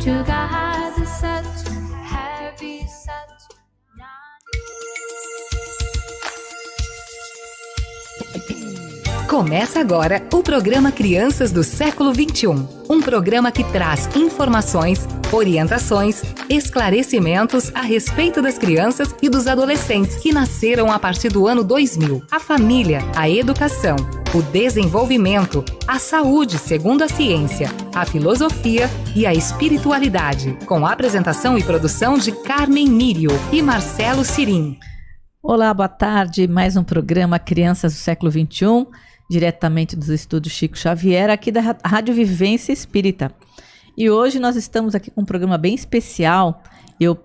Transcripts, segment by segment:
to the heavy set, heavy set. Começa agora o programa Crianças do Século XXI. Um programa que traz informações, orientações, esclarecimentos a respeito das crianças e dos adolescentes que nasceram a partir do ano 2000. A família, a educação, o desenvolvimento, a saúde segundo a ciência, a filosofia e a espiritualidade. Com a apresentação e produção de Carmen Mírio e Marcelo Cirim. Olá, boa tarde. Mais um programa Crianças do Século XXI. Diretamente dos estúdios Chico Xavier, aqui da Rádio Vivência Espírita. E hoje nós estamos aqui com um programa bem especial.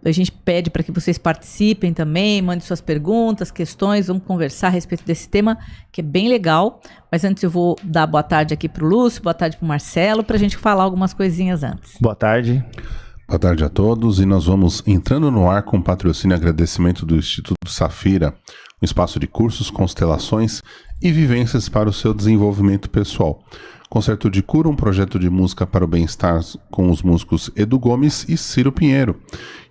A gente pede para que vocês participem também, mandem suas perguntas, questões, vamos conversar a respeito desse tema, que é bem legal. Mas antes eu vou dar boa tarde aqui para o Lúcio, boa tarde para o Marcelo, para a gente falar algumas coisinhas antes. Boa tarde. Boa tarde a todos, e nós vamos entrando no ar com patrocínio e agradecimento do Instituto Safira, um espaço de cursos, constelações e vivências para o seu desenvolvimento pessoal. Concerto de Cura, um projeto de música para o bem-estar com os músicos Edu Gomes e Ciro Pinheiro.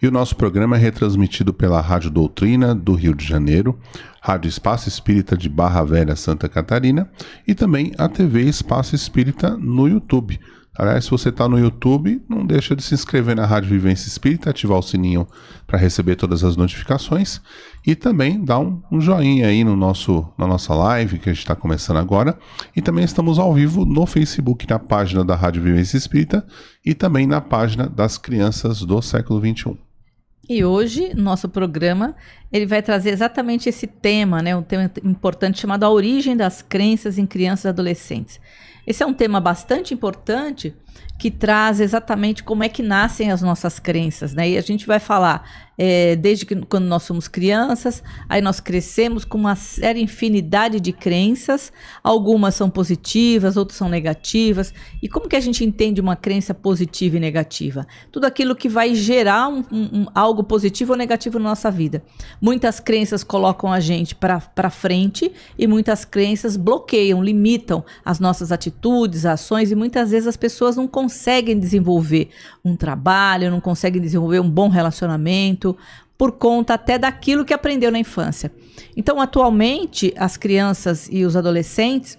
E o nosso programa é retransmitido pela Rádio Doutrina do Rio de Janeiro, Rádio Espaço Espírita de Barra Velha, Santa Catarina, e também a TV Espaço Espírita no YouTube. Aliás, se você está no YouTube, não deixa de se inscrever na Rádio Vivência Espírita, ativar o sininho para receber todas as notificações e também dar um joinha aí na nossa live que a gente está começando agora. E também estamos ao vivo no Facebook, na página da Rádio Vivência Espírita e também na página das Crianças do Século XXI. E hoje, nosso programa, ele vai trazer exatamente esse tema, né? Um tema importante chamado A Origem das Crenças em Crianças e Adolescentes. Esse é um tema bastante importante que traz exatamente como é que nascem as nossas crenças, né? E a gente vai falar desde quando nós somos crianças, aí nós crescemos com uma séria infinidade de crenças, algumas são positivas, outras são negativas. E como que a gente entende uma crença positiva e negativa? Tudo aquilo que vai gerar algo positivo ou negativo na nossa vida. Muitas crenças colocam a gente para frente e muitas crenças bloqueiam, limitam as nossas atitudes, ações, e muitas vezes as pessoas não conseguem desenvolver um trabalho, não conseguem desenvolver um bom relacionamento, por conta até daquilo que aprendeu na infância. Então, atualmente, as crianças e os adolescentes,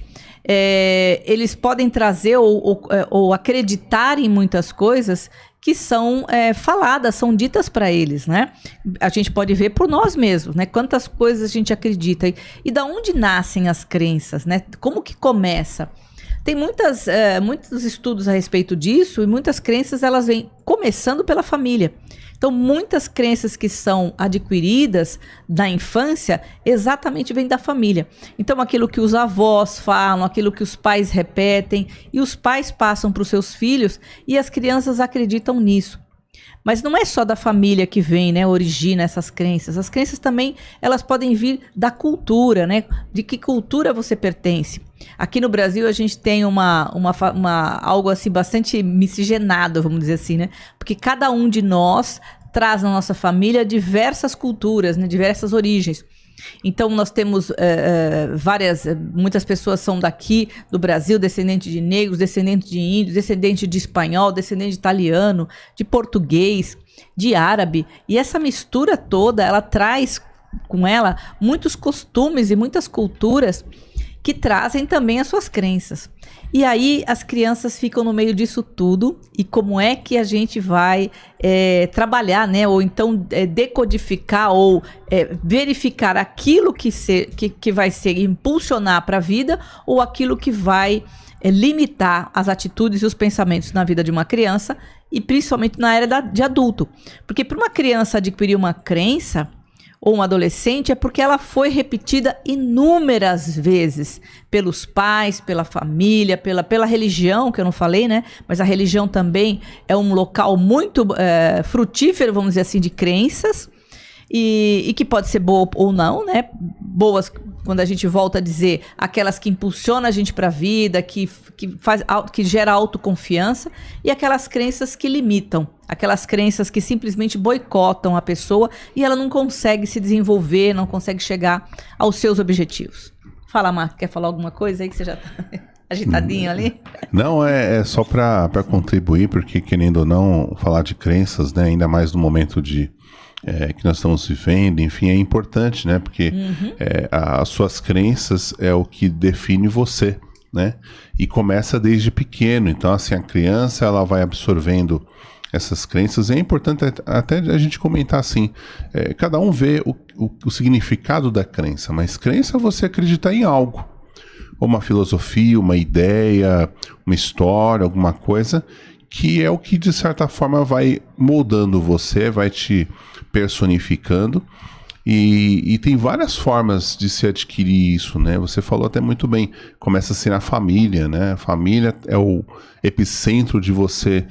eles podem trazer ou acreditar em muitas coisas que são faladas, são ditas para eles, né? A gente pode ver por nós mesmos, né? Quantas coisas a gente acredita. E da onde nascem as crenças, né? Como que começa? Tem muitos estudos a respeito disso, e muitas crenças elas vêm começando pela família. Então, muitas crenças que são adquiridas da infância exatamente vêm da família. Então, aquilo que os avós falam, aquilo que os pais repetem, e os pais passam para os seus filhos, e as crianças acreditam nisso. Mas não é só da família que vem, né, origina essas crenças. As crenças também, elas podem vir da cultura, né? De que cultura você pertence. Aqui no Brasil a gente tem algo assim bastante miscigenado, vamos dizer assim, né? Porque cada um de nós traz na nossa família diversas culturas, né? Diversas origens. Então nós temos muitas pessoas são daqui do Brasil, descendentes de negros, descendentes de índios, descendentes de espanhol, descendentes de italiano, de português, de árabe. E essa mistura toda, ela traz com ela muitos costumes e muitas culturas que trazem também as suas crenças. E aí as crianças ficam no meio disso tudo, e como é que a gente vai trabalhar, né? Ou então decodificar ou verificar aquilo que vai ser impulsionar para a vida, ou aquilo que vai limitar as atitudes e os pensamentos na vida de uma criança, e principalmente na era de adulto. Porque para uma criança adquirir uma crença, ou um adolescente, é porque ela foi repetida inúmeras vezes pelos pais, pela família, pela religião, que eu não falei, né? Mas a religião também é um local muito frutífero, vamos dizer assim, de crenças, e que pode ser boa ou não, né? Boas, quando a gente volta a dizer, aquelas que impulsionam a gente para a vida, que gera autoconfiança, e aquelas crenças que limitam, aquelas crenças que simplesmente boicotam a pessoa e ela não consegue se desenvolver, não consegue chegar aos seus objetivos. Fala, Marco, quer falar alguma coisa aí que você já tá... agitadinho ali. Não, é só para contribuir, porque querendo ou não, falar de crenças, né, ainda mais no momento que nós estamos vivendo, enfim, é importante, né, porque as suas crenças é o que define você, né, e começa desde pequeno. Então, assim, a criança, ela vai absorvendo essas crenças, e é importante até a gente comentar assim, cada um vê o significado da crença, mas crença é você acreditar em algo, ou uma filosofia, uma ideia, uma história, alguma coisa, que é o que de certa forma vai moldando você, vai te personificando, e tem várias formas de se adquirir isso, né? Você falou até muito bem, começa a ser na família, né? A família é o epicentro de você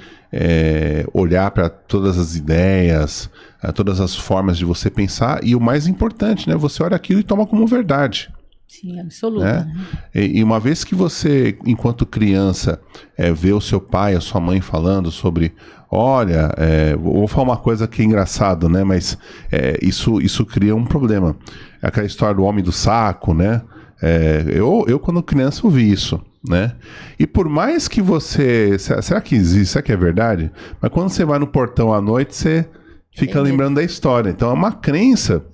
olhar para todas as ideias, todas as formas de você pensar, e o mais importante, né? Você olha aquilo e toma como verdade. Sim, absoluta. Né? E uma vez que você, enquanto criança, vê o seu pai, a sua mãe falando sobre, olha, vou falar uma coisa que é engraçado, né? Mas isso cria um problema. Aquela história do homem do saco, né? Eu quando criança ouvi isso, né? E por mais que você... Será que existe? Será que é verdade? Mas quando você vai no portão à noite, você fica lembrando da história. Então é uma crença,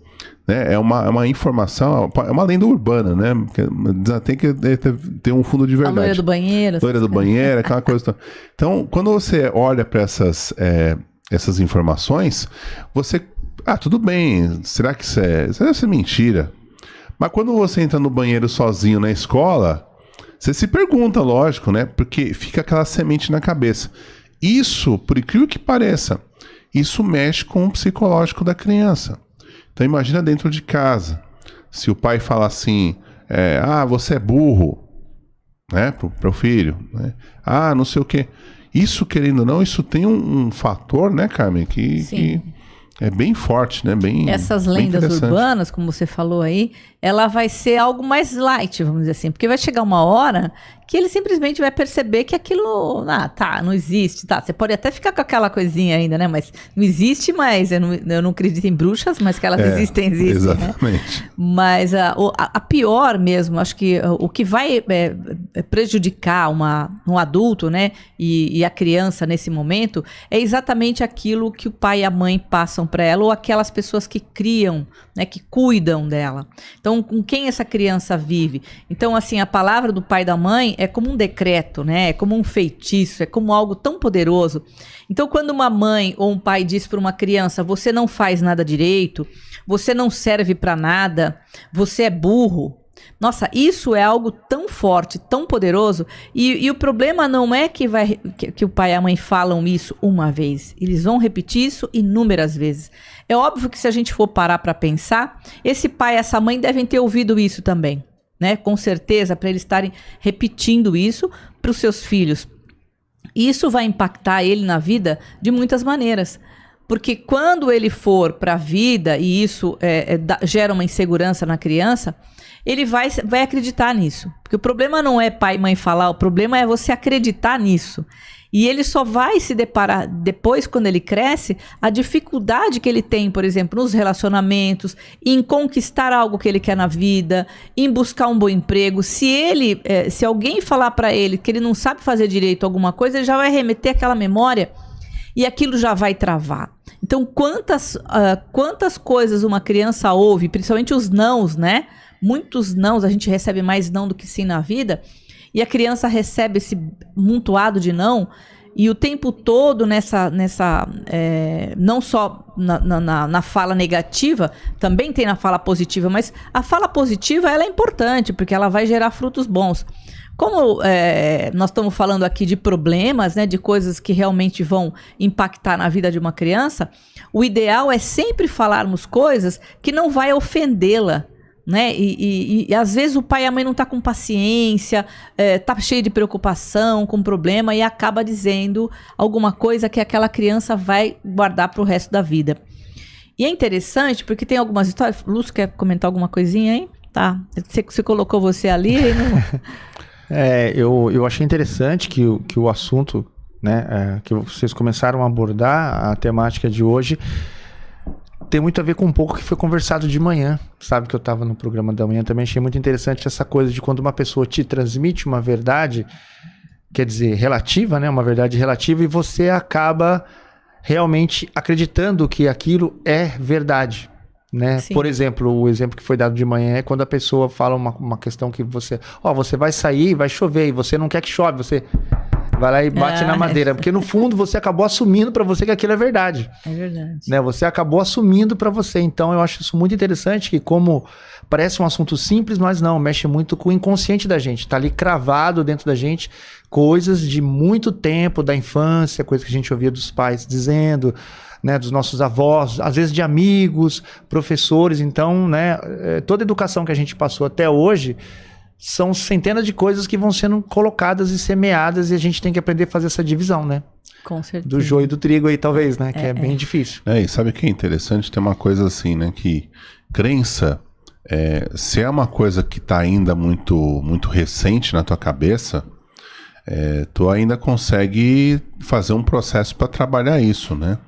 né? É uma informação, é uma lenda urbana, né? Tem que ter um fundo de verdade. A loira do banheiro. Loira do banheiro, aquela coisa. Então, quando você olha para essas informações, você... tudo bem, será que isso deve ser mentira? Mas quando você entra no banheiro sozinho na escola, você se pergunta, lógico, né? Porque fica aquela semente na cabeça. Isso, por incrível que pareça, isso mexe com o psicológico da criança. Então imagina dentro de casa, se o pai fala assim, você é burro, né, para o filho, né? Não sei o quê. Isso, querendo ou não, isso tem um fator, né, Carmen, que é bem forte, né? Essas lendas urbanas, como você falou aí, ela vai ser algo mais light, vamos dizer assim, porque vai chegar uma hora que ele simplesmente vai perceber que aquilo, não existe, você pode até ficar com aquela coisinha ainda, né, mas não existe mais, eu não acredito em bruxas, mas que elas existem, exatamente. Né? Mas a pior mesmo, acho que o que vai prejudicar um adulto, né, e a criança nesse momento, é exatamente aquilo que o pai e a mãe passam para ela, ou aquelas pessoas que criam, né, que cuidam dela. Então, com quem essa criança vive? Então, assim, a palavra do pai e da mãe é como um decreto, né? É como um feitiço, é como algo tão poderoso. Então, quando uma mãe ou um pai diz para uma criança, você não faz nada direito, você não serve para nada, você é burro. Nossa, isso é algo tão forte, tão poderoso, e o problema não é que o pai e a mãe falam isso uma vez, eles vão repetir isso inúmeras vezes. É óbvio que se a gente for parar para pensar, esse pai e essa mãe devem ter ouvido isso também, né? Com certeza, para eles estarem repetindo isso para os seus filhos. Isso vai impactar ele na vida de muitas maneiras. Porque quando ele for para a vida, e isso gera uma insegurança na criança, ele vai acreditar nisso. Porque o problema não é pai e mãe falar, o problema é você acreditar nisso. E ele só vai se deparar depois, quando ele cresce, a dificuldade que ele tem, por exemplo, nos relacionamentos, em conquistar algo que ele quer na vida, em buscar um bom emprego. Se alguém falar para ele que ele não sabe fazer direito alguma coisa, ele já vai remeter aquela memória e aquilo já vai travar. Então, quantas coisas uma criança ouve, principalmente os nãos, né? Muitos nãos, a gente recebe mais não do que sim na vida, e a criança recebe esse montoado de não, e o tempo todo não só na fala negativa, também tem na fala positiva, mas a fala positiva ela é importante, porque ela vai gerar frutos bons. Como nós estamos falando aqui de problemas, né, de coisas que realmente vão impactar na vida de uma criança, o ideal é sempre falarmos coisas que não vai ofendê-la, né? E às vezes o pai e a mãe não tá com paciência, tá cheio de preocupação, com problema, e acaba dizendo alguma coisa que aquela criança vai guardar pro resto da vida. E é interessante porque tem algumas histórias. Lúcio, quer comentar alguma coisinha aí? Tá, você colocou você ali e não... Eu achei interessante que o assunto, né, que vocês começaram a abordar, a temática de hoje, tem muito a ver com um pouco que foi conversado de manhã. Sabe que eu estava no programa da manhã, também achei muito interessante essa coisa de quando uma pessoa te transmite uma verdade, quer dizer, relativa, né? Uma verdade relativa, e você acaba realmente acreditando que aquilo é verdade, né? Sim. Por exemplo, o exemplo que foi dado de manhã é quando a pessoa fala uma questão que você vai sair, vai chover, e você não quer que chove, você vai lá e bate na madeira, porque no fundo você acabou assumindo para você que aquilo é verdade. É verdade. Né? Você acabou assumindo para você. Então eu acho isso muito interessante, que como parece um assunto simples, mas não, mexe muito com o inconsciente da gente. Tá ali cravado dentro da gente coisas de muito tempo, da infância, coisas que a gente ouvia dos pais dizendo, né, dos nossos avós, às vezes de amigos, professores. Então, né, toda a educação que a gente passou até hoje são centenas de coisas que vão sendo colocadas e semeadas, e a gente tem que aprender a fazer essa divisão, né? Com certeza. Do joio e do trigo aí, talvez, né? Que é bem difícil. E sabe o que é interessante? Tem uma coisa assim, né? Que crença, se é uma coisa que tá ainda muito, muito recente na tua cabeça, tu ainda consegue fazer um processo para trabalhar isso, né?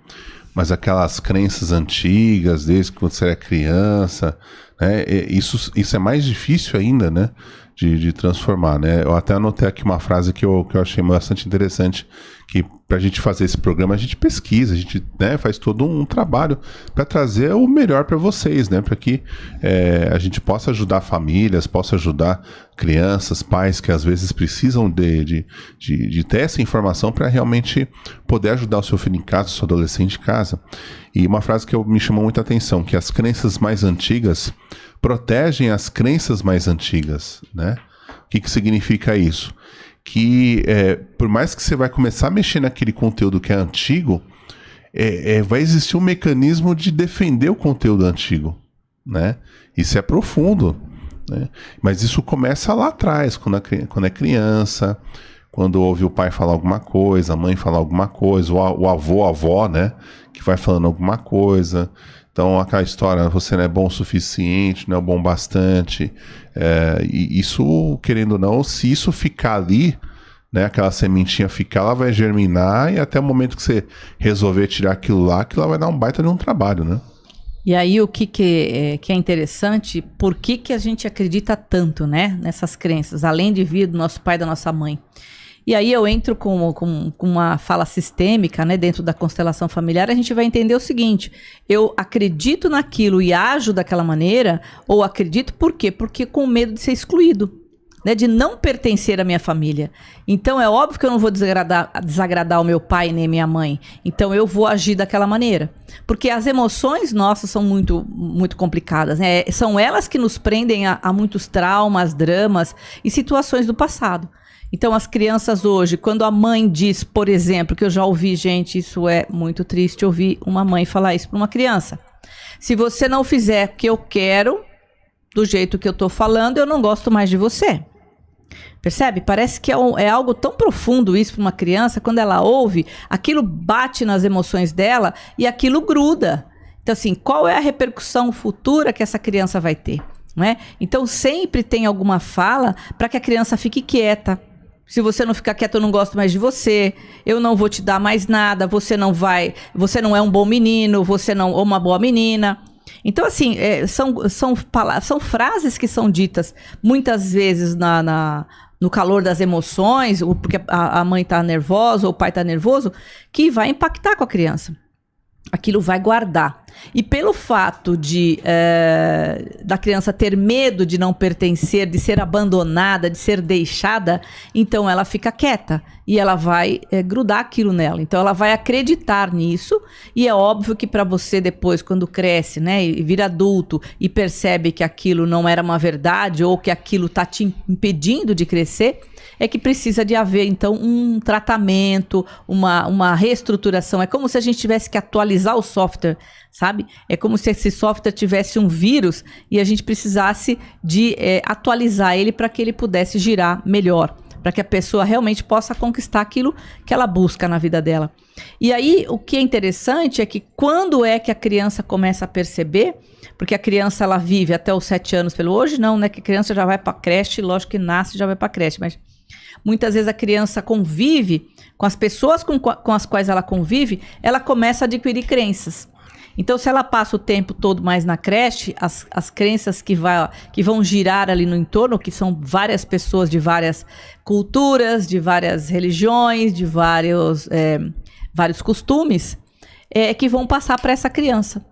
Mas aquelas crenças antigas, desde que você era criança, né? Isso é mais difícil ainda, né? De transformar, né? Eu até anotei aqui uma frase que eu achei bastante interessante, que pra gente fazer esse programa a gente pesquisa, a gente, né, faz todo um trabalho para trazer o melhor para vocês, né? Para que a gente possa ajudar famílias, possa ajudar crianças, pais que às vezes precisam de ter essa informação para realmente poder ajudar o seu filho em casa, o seu adolescente em casa. E uma frase que me chamou muita atenção, que as crenças mais antigas protegem as crenças mais antigas, né? O que significa isso? Que por mais que você vai começar a mexer naquele conteúdo que é antigo, vai existir um mecanismo de defender o conteúdo antigo, né? Isso é profundo, né? Mas isso começa lá atrás, quando é criança, quando ouve o pai falar alguma coisa, a mãe falar alguma coisa, o avô, a avó, né? Que vai falando alguma coisa. Então, aquela história, você não é bom o suficiente, não é bom bastante. E isso, querendo ou não, se isso ficar ali, né, aquela sementinha ficar, ela vai germinar, e até o momento que você resolver tirar aquilo lá vai dar um baita de um trabalho, né? E aí, o que é interessante, por que a gente acredita tanto, né, nessas crenças, além de vir do nosso pai e da nossa mãe? E aí eu entro com uma fala sistêmica, né, dentro da constelação familiar, a gente vai entender o seguinte: eu acredito naquilo e ajo daquela maneira, ou acredito por quê? Porque com medo de ser excluído, né, de não pertencer à minha família. Então é óbvio que eu não vou desagradar o meu pai nem minha mãe, então eu vou agir daquela maneira. Porque as emoções nossas são muito, muito complicadas, né? São elas que nos prendem a muitos traumas, dramas e situações do passado. Então, as crianças hoje, quando a mãe diz, por exemplo, que eu já ouvi, gente, isso é muito triste, ouvir uma mãe falar isso para uma criança. Se você não fizer o que eu quero, do jeito que eu estou falando, eu não gosto mais de você. Percebe? Parece que é algo tão profundo isso para uma criança, quando ela ouve, aquilo bate nas emoções dela e aquilo gruda. Então, assim, qual é a repercussão futura que essa criança vai ter? Né? Então, sempre tem alguma fala para que a criança fique quieta. Se você não ficar quieto, eu não gosto mais de você, eu não vou te dar mais nada, você não é um bom menino, você não é uma boa menina. Então, assim, são frases que são ditas muitas vezes no calor das emoções, ou porque a mãe está nervosa ou o pai está nervoso, que vai impactar com a criança. Aquilo vai guardar. E pelo fato da criança ter medo de não pertencer, de ser abandonada, de ser deixada, então ela fica quieta e ela vai grudar aquilo nela. Então ela vai acreditar nisso, e é óbvio que para você depois, quando cresce, né, e vira adulto e percebe que aquilo não era uma verdade, ou que aquilo está te impedindo de crescer, é que precisa de haver, então, um tratamento, uma reestruturação. É como se a gente tivesse que atualizar o software, sabe? É como se esse software tivesse um vírus e a gente precisasse de atualizar ele para que ele pudesse girar melhor, para que a pessoa realmente possa conquistar aquilo que ela busca na vida dela. E aí, o que é interessante é que quando é que a criança começa a perceber, porque a criança ela vive até os 7 anos hoje não, né? Que a criança já vai para a creche, lógico que nasce e já vai para a creche, mas muitas vezes a criança convive com as pessoas com as quais ela convive, ela começa a adquirir crenças. Então, se ela passa o tempo todo mais na creche, as crenças que vão girar ali no entorno, que são várias pessoas de várias culturas, de várias religiões, de vários costumes, que vão passar para essa criança.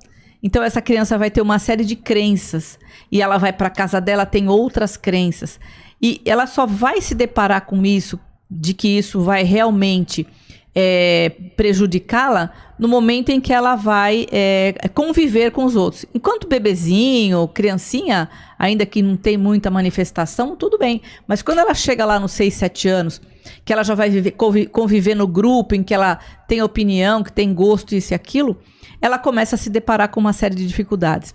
Então, essa criança vai ter uma série de crenças. E ela vai para a casa dela, tem outras crenças. E ela só vai se deparar com isso, de que isso vai realmente prejudicá-la, no momento em que ela vai conviver com os outros. Enquanto bebezinho, criancinha, ainda que não tem muita manifestação, tudo bem. Mas quando ela chega lá nos 6, 7 anos, que ela já vai conviver no grupo, em que ela tem opinião, que tem gosto, isso e aquilo, ela começa a se deparar com uma série de dificuldades.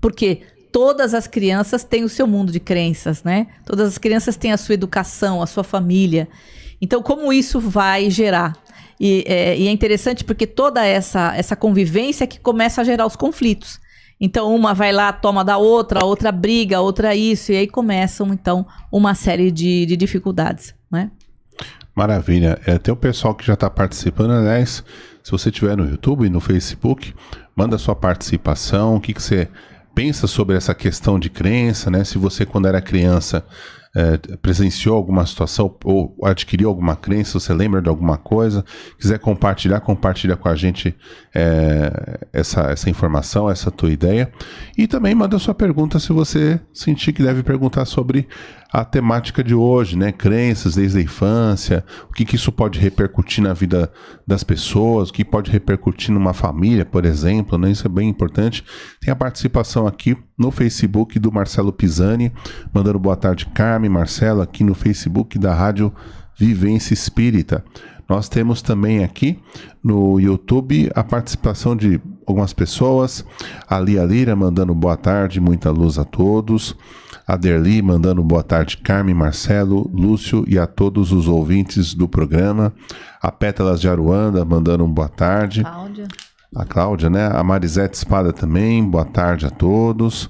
Porque todas as crianças têm o seu mundo de crenças, né? Todas as crianças têm a sua educação, a sua família. Então, como isso vai gerar? E é interessante porque toda essa convivência que começa a gerar os conflitos. Então, uma vai lá, toma da outra, a outra briga, a outra isso, e aí começam, então, uma série de dificuldades, né? Maravilha. Tem o pessoal que já está participando, aliás, se você estiver no YouTube e no Facebook, manda sua participação, o que você pensa sobre essa questão de crença, né? Se você, quando era criança, presenciou alguma situação ou adquiriu alguma crença, você lembra de alguma coisa, quiser compartilha com a gente essa informação, essa tua ideia, e também manda sua pergunta se você sentir que deve perguntar sobre a temática de hoje, né? Crenças desde a infância, o que isso pode repercutir na vida das pessoas, o que pode repercutir numa família, por exemplo, né? Isso é bem importante. Tem a participação aqui no Facebook do Marcelo Pisani, mandando boa tarde, Carmen, Marcelo, aqui no Facebook da Rádio Vivência Espírita. Nós temos também aqui no YouTube a participação de algumas pessoas, a Lia Lira mandando boa tarde, muita luz a todos, a Derli mandando boa tarde, Carmen, Marcelo, Lúcio e a todos os ouvintes do programa, a Pétalas de Aruanda mandando boa tarde, a Cláudia, né? A Marisete Espada também, boa tarde a todos,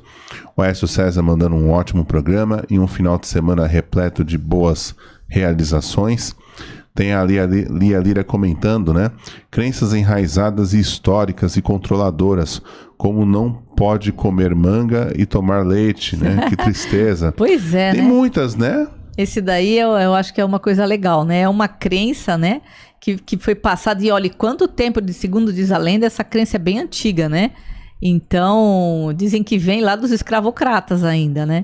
o Écio César mandando um ótimo programa e um final de semana repleto de boas realizações. Tem a Lia Lira comentando, né? Crenças enraizadas e históricas e controladoras, como não pode comer manga e tomar leite, né? Que tristeza. Pois é, Tem muitas, né? Esse daí eu acho que é uma coisa legal, né? É uma crença, né? Que foi passada, e olha, quanto tempo, segundo diz a lenda, essa crença é bem antiga, né? Então, dizem que vem lá dos escravocratas ainda, né?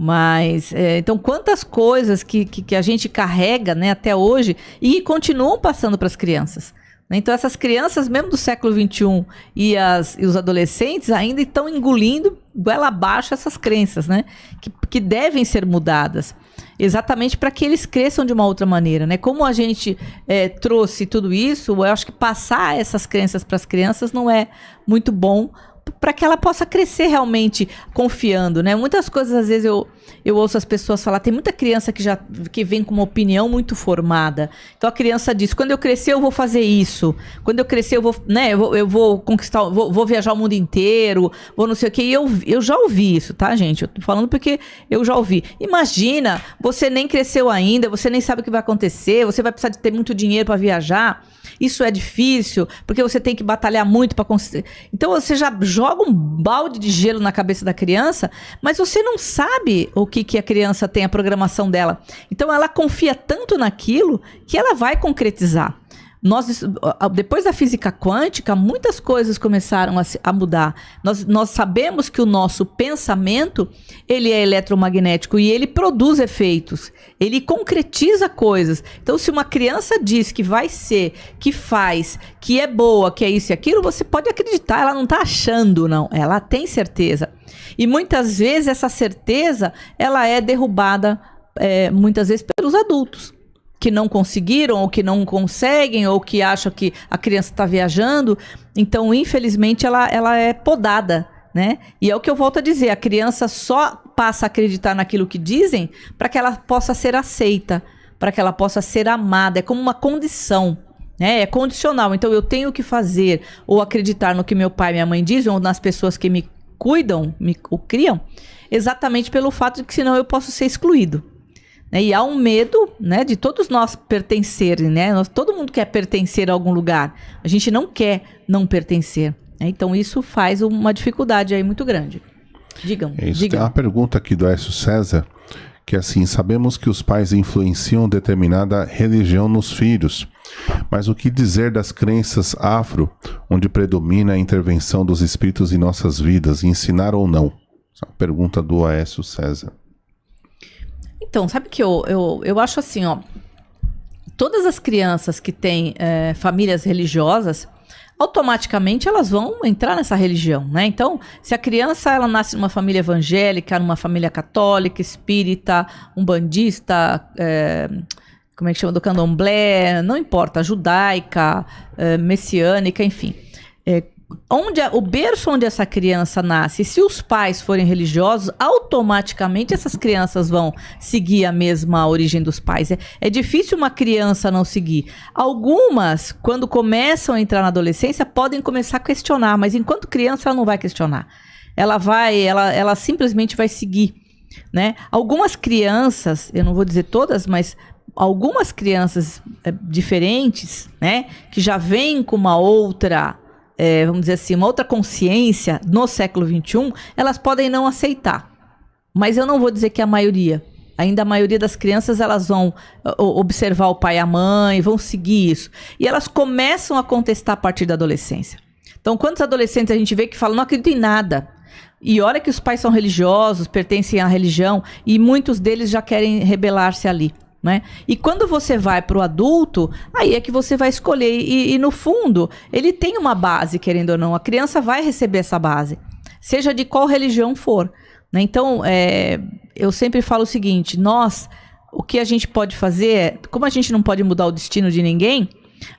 Mas, então, quantas coisas que a gente carrega, né, até hoje e continuam passando para as crianças. Né? Então, essas crianças, mesmo do século XXI e os adolescentes, ainda estão engolindo goela abaixo essas crenças, né, que devem ser mudadas. Exatamente para que eles cresçam de uma outra maneira, né? Como a gente trouxe tudo isso, eu acho que passar essas crenças para as crianças não é muito bom, para que ela possa crescer realmente confiando, né? Muitas coisas, às vezes, eu ouço as pessoas falar, tem muita criança que vem com uma opinião muito formada. Então, a criança diz, quando eu crescer, eu vou fazer isso. Quando eu crescer, eu vou, né? Eu vou conquistar, vou viajar o mundo inteiro, vou não sei o quê. E eu já ouvi isso, tá, gente? Eu tô falando porque eu já ouvi. Imagina, você nem cresceu ainda, você nem sabe o que vai acontecer, você vai precisar de ter muito dinheiro para viajar. Isso é difícil, porque você tem que batalhar muito para conseguir. Então, você já joga um balde de gelo na cabeça da criança, mas você não sabe o que a criança tem, a programação dela. Então, ela confia tanto naquilo que ela vai concretizar. Depois da física quântica, muitas coisas começaram a mudar. Nós sabemos que o nosso pensamento, ele é eletromagnético e ele produz efeitos. Ele concretiza coisas. Então, se uma criança diz que vai ser, que faz, que é boa, que é isso e aquilo, você pode acreditar. Ela não está achando, não. Ela tem certeza. E muitas vezes essa certeza, ela é derrubada, muitas vezes, pelos adultos, que não conseguiram, ou que não conseguem, ou que acham que a criança está viajando. Então, infelizmente, ela é podada, né? E é o que eu volto a dizer, a criança só passa a acreditar naquilo que dizem para que ela possa ser aceita, para que ela possa ser amada. É como uma condição, né? É condicional. Então, eu tenho que fazer ou acreditar no que meu pai e minha mãe dizem, ou nas pessoas que me cuidam, me criam, exatamente pelo fato de que senão eu posso ser excluído. E há um medo, né, de todos nós pertencerem, né? Todo mundo quer pertencer a algum lugar. A gente não quer não pertencer. Então isso faz uma dificuldade aí muito grande. Digam. Tem uma pergunta aqui do Écio César, que é assim: sabemos que os pais influenciam determinada religião nos filhos, mas o que dizer das crenças afro, onde predomina a intervenção dos espíritos em nossas vidas, ensinar ou não? Essa é uma pergunta do Aécio César. Então, sabe que eu acho assim, ó, todas as crianças que têm famílias religiosas, automaticamente elas vão entrar nessa religião, né? Então, se a criança ela nasce numa família evangélica, numa família católica, espírita, umbandista, como é que chama, do candomblé, não importa, judaica, messiânica, enfim. O berço onde essa criança nasce, se os pais forem religiosos, automaticamente essas crianças vão seguir a mesma origem dos pais. É difícil uma criança não seguir. Algumas, quando começam a entrar na adolescência, podem começar a questionar, mas enquanto criança ela não vai questionar. Ela simplesmente vai seguir, né? Algumas crianças, eu não vou dizer todas, mas algumas crianças diferentes, né, que já vêm com uma outra... vamos dizer assim, uma outra consciência no século XXI, elas podem não aceitar. Mas eu não vou dizer que é a maioria. Ainda a maioria das crianças, elas vão observar o pai e a mãe, vão seguir isso. E elas começam a contestar a partir da adolescência. Então, quantos adolescentes a gente vê que falam, não acredito em nada. E olha que os pais são religiosos, pertencem à religião, e muitos deles já querem rebelar-se ali. Né? E quando você vai para o adulto, aí é que você vai escolher e no fundo ele tem uma base, querendo ou não, a criança vai receber essa base, seja de qual religião for, né? Então eu sempre falo o seguinte: o que a gente pode fazer é, como a gente não pode mudar o destino de ninguém,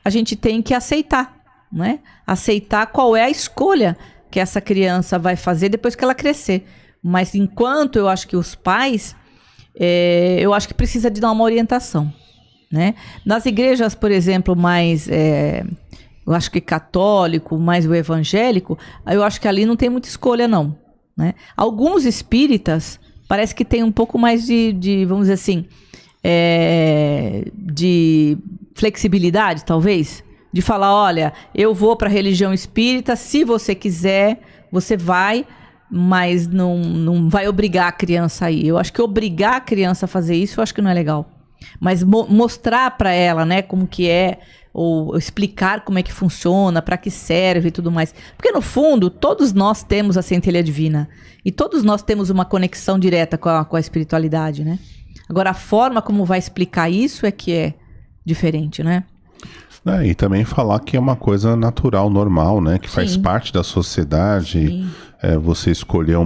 a gente tem que aceitar, né? Aceitar qual é a escolha que essa criança vai fazer depois que ela crescer. Mas enquanto eu acho que os pais, eu acho que precisa de dar uma orientação, né? Nas igrejas, por exemplo, mais, eu acho que católico, mais o evangélico, eu acho que ali não tem muita escolha, não, né? Alguns espíritas parece que tem um pouco mais de vamos dizer assim, de flexibilidade, talvez, de falar, olha, eu vou para a religião espírita, se você quiser, você vai, mas não vai obrigar a criança a ir. Eu acho que obrigar a criança a fazer isso, eu acho que não é legal. Mas mostrar para ela, né, como que é, ou explicar como é que funciona, para que serve e tudo mais. Porque no fundo, todos nós temos a centelha divina. E todos nós temos uma conexão direta com a espiritualidade, né? Agora, a forma como vai explicar isso é que é diferente, né? E também falar que é uma coisa natural, normal, né? Que faz parte da sociedade. Você escolher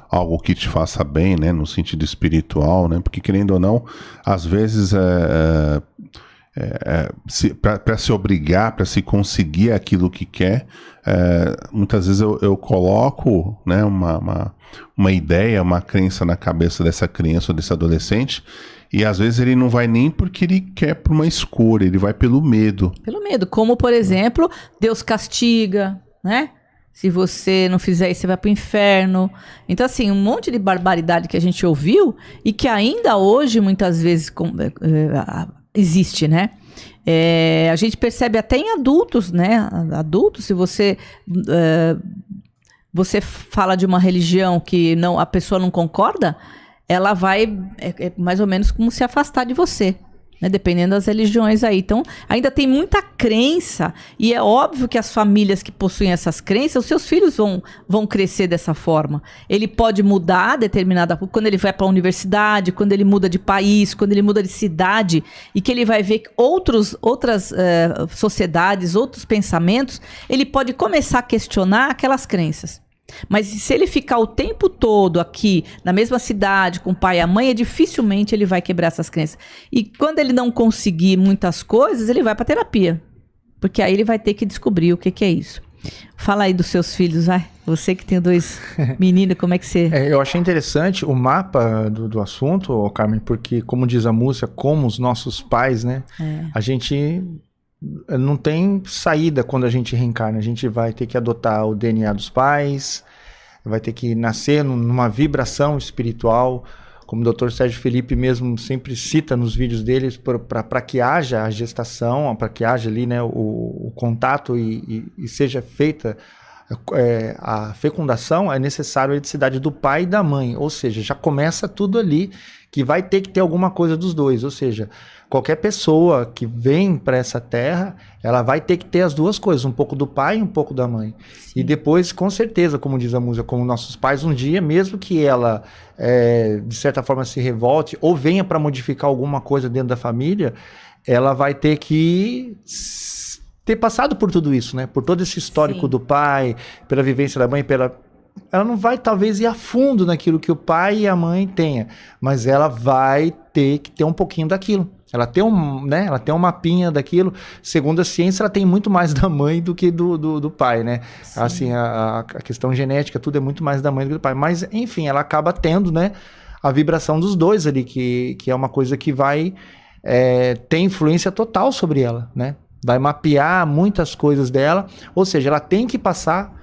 algo que te faça bem, né? No sentido espiritual, né? Porque, querendo ou não, às vezes para se obrigar, para se conseguir aquilo que quer, muitas vezes eu coloco, né, uma ideia, uma crença na cabeça dessa criança ou desse adolescente, e às vezes ele não vai nem porque ele quer por uma escolha, ele vai pelo medo. Pelo medo, como por exemplo, Deus castiga, né? Se você não fizer isso, você vai pro inferno. Então, assim, um monte de barbaridade que a gente ouviu e que ainda hoje, muitas vezes, existe, né? A gente percebe até em adultos, né? Adultos, se você fala de uma religião que a pessoa não concorda, ela vai mais ou menos como se afastar de você, né? Dependendo das religiões aí. Então, ainda tem muita crença, e é óbvio que as famílias que possuem essas crenças, os seus filhos vão crescer dessa forma. Ele pode mudar quando ele vai para a universidade, quando ele muda de país, quando ele muda de cidade, e que ele vai ver outras sociedades, outros pensamentos, ele pode começar a questionar aquelas crenças. Mas se ele ficar o tempo todo aqui, na mesma cidade, com o pai e a mãe, dificilmente ele vai quebrar essas crenças. E quando ele não conseguir muitas coisas, ele vai para terapia. Porque aí ele vai ter que descobrir o que é isso. Fala aí dos seus filhos, vai. Você que tem 2 meninos, como é que você... Eu achei interessante o mapa do assunto, Carmen, porque, como diz a música, como os nossos pais, né? A gente não tem saída quando a gente reencarna. A gente vai ter que adotar o DNA dos pais, vai ter que nascer numa vibração espiritual, como o Dr. Sérgio Felipe mesmo sempre cita nos vídeos deles, para que haja a gestação, para que haja ali, né, o contato e seja feita a fecundação é necessário a eletricidade do pai e da mãe, ou seja, já começa tudo ali que vai ter que ter alguma coisa dos dois, ou seja, qualquer pessoa que vem para essa terra, ela vai ter que ter as duas coisas, um pouco do pai e um pouco da mãe. Sim. E depois, com certeza, como diz a música, como nossos pais, um dia, mesmo que ela, de certa forma, se revolte ou venha para modificar alguma coisa dentro da família, ela vai ter que ter passado por tudo isso, né? Por todo esse histórico Sim. do pai, pela vivência da mãe, ela não vai talvez ir a fundo naquilo que o pai e a mãe tenham, mas ela vai ter que ter um pouquinho daquilo. Ela tem ela tem um mapinha daquilo. Segundo a ciência, ela tem muito mais da mãe do que do pai, né? Sim. Assim, a questão genética, tudo é muito mais da mãe do que do pai. Mas, enfim, ela acaba tendo, né, a vibração dos dois ali, que é uma coisa que vai ter influência total sobre ela, né? Vai mapear muitas coisas dela, ou seja, ela tem que passar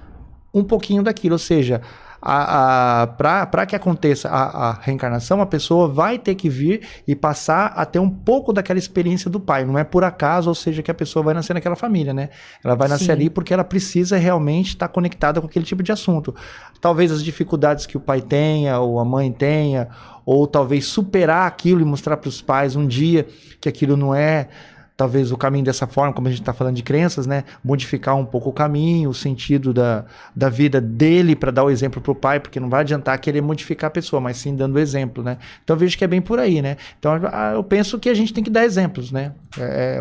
um pouquinho daquilo, ou seja, para que aconteça a reencarnação, a pessoa vai ter que vir e passar a ter um pouco daquela experiência do pai, não é por acaso, ou seja, que a pessoa vai nascer naquela família, né? Ela vai nascer ali porque ela precisa realmente estar conectada com aquele tipo de assunto. Talvez as dificuldades que o pai tenha, ou a mãe tenha, ou talvez superar aquilo e mostrar para os pais um dia que aquilo não é talvez o caminho dessa forma, como a gente está falando de crenças, né? Modificar um pouco o caminho, o sentido da vida dele para dar o exemplo para o pai, porque não vai adiantar querer modificar a pessoa, mas sim dando exemplo, né? Então eu vejo que é bem por aí, né? Então eu penso que a gente tem que dar exemplos, né?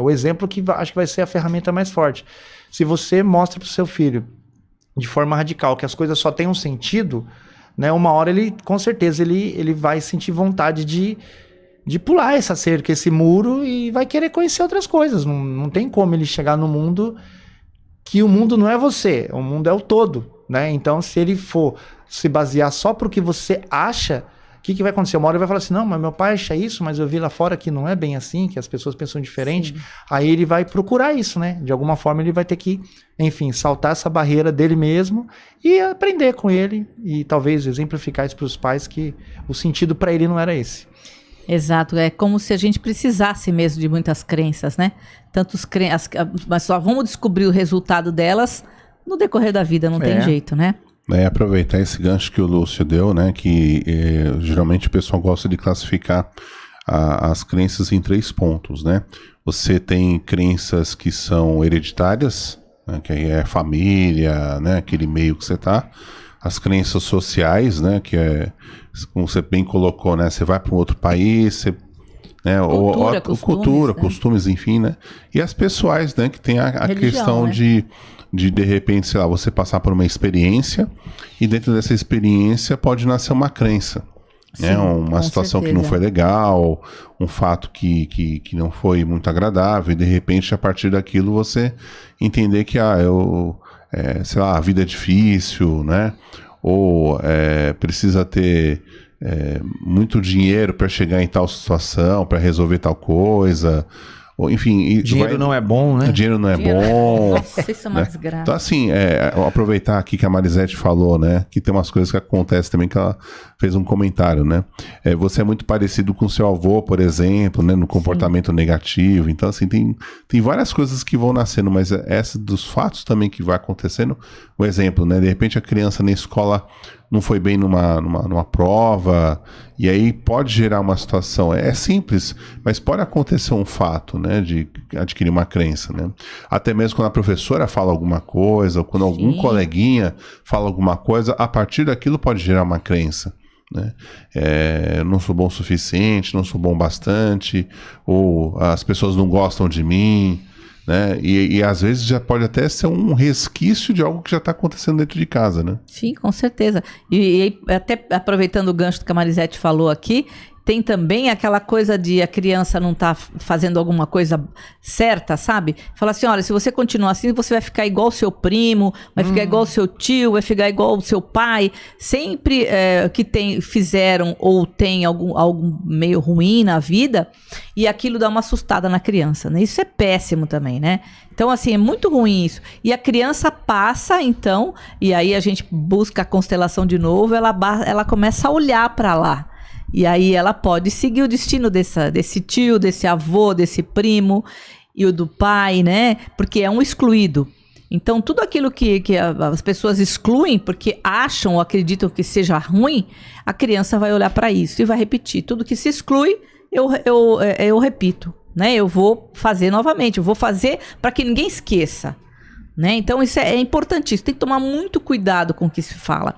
O exemplo que acho que vai ser a ferramenta mais forte. Se você mostra para o seu filho de forma radical que as coisas só têm um sentido, né? Uma hora ele, com certeza, ele vai sentir vontade de pular essa cerca, esse muro, e vai querer conhecer outras coisas. Não tem como ele chegar no mundo, que o mundo não é você, o mundo é o todo, né? Então, se ele for se basear só pro que você acha, o que vai acontecer? Uma hora ele vai falar assim, não, mas meu pai acha isso, mas eu vi lá fora que não é bem assim, que as pessoas pensam diferente. Sim. Aí ele vai procurar isso, né? De alguma forma ele vai ter que, enfim, saltar essa barreira dele mesmo e aprender com ele, e talvez exemplificar isso pros pais, que o sentido para ele não era esse. Exato, é como se a gente precisasse mesmo de muitas crenças, né? Mas só vamos descobrir o resultado delas no decorrer da vida, não tem jeito, né? Aproveitar esse gancho que o Lúcio deu, né? Que geralmente o pessoal gosta de classificar as crenças em 3 pontos, né? Você tem crenças que são hereditárias, né? Que aí é família, né? Aquele meio que você tá. As crenças sociais, né, que como você bem colocou, né, você vai para um outro país, você, né, costumes, enfim, né, e as pessoais, né, que tem a questão, né, de repente, sei lá, você passar por uma experiência e dentro dessa experiência pode nascer uma crença, né, uma situação que não foi legal, um fato que não foi muito agradável, e de repente a partir daquilo você entender que sei lá, a vida é difícil, né? Ou precisa ter muito dinheiro para chegar em tal situação, para resolver tal coisa. Ou, enfim, dinheiro não é bom, né? Dinheiro não é bom. Nossa, isso é uma desgraça. Então, assim, aproveitar aqui que a Marisete falou, né? Que tem umas coisas que acontecem também, que ela fez um comentário, né? Você é muito parecido com seu avô, por exemplo, né? No comportamento negativo. Então, assim, tem várias coisas que vão nascendo, mas essa dos fatos também que vai acontecendo. Um exemplo, né? De repente a criança na escola não foi bem numa prova, e aí pode gerar uma situação, é simples, mas pode acontecer um fato, né, de adquirir uma crença, né? Até mesmo quando a professora fala alguma coisa, ou quando algum coleguinha fala alguma coisa, a partir daquilo pode gerar uma crença, né? Não sou bom o suficiente, não sou bom bastante, ou as pessoas não gostam de mim, né? E às vezes já pode até ser um resquício de algo que já está acontecendo dentro de casa, né? Sim, com certeza. E até aproveitando o gancho que a Marisete falou aqui, tem também aquela coisa de a criança não tá fazendo alguma coisa certa, sabe? Fala assim, olha, se você continuar assim, você vai ficar igual o seu primo, vai ficar igual o seu tio, vai ficar igual o seu pai. Sempre que fizeram ou tem algum meio ruim na vida, e aquilo dá uma assustada na criança, né? Isso é péssimo também, né? Então, assim, é muito ruim isso. E a criança passa, então, e aí a gente busca a constelação de novo, ela começa a olhar para lá. E aí ela pode seguir o destino desse tio, desse avô, desse primo e o do pai, né? Porque é um excluído. Então, tudo aquilo que as pessoas excluem porque acham ou acreditam que seja ruim, a criança vai olhar para isso e vai repetir. Tudo que se exclui, eu repito, né? Eu vou fazer novamente, eu vou fazer para que ninguém esqueça, né? Então, isso é importantíssimo. Tem que tomar muito cuidado com o que se fala.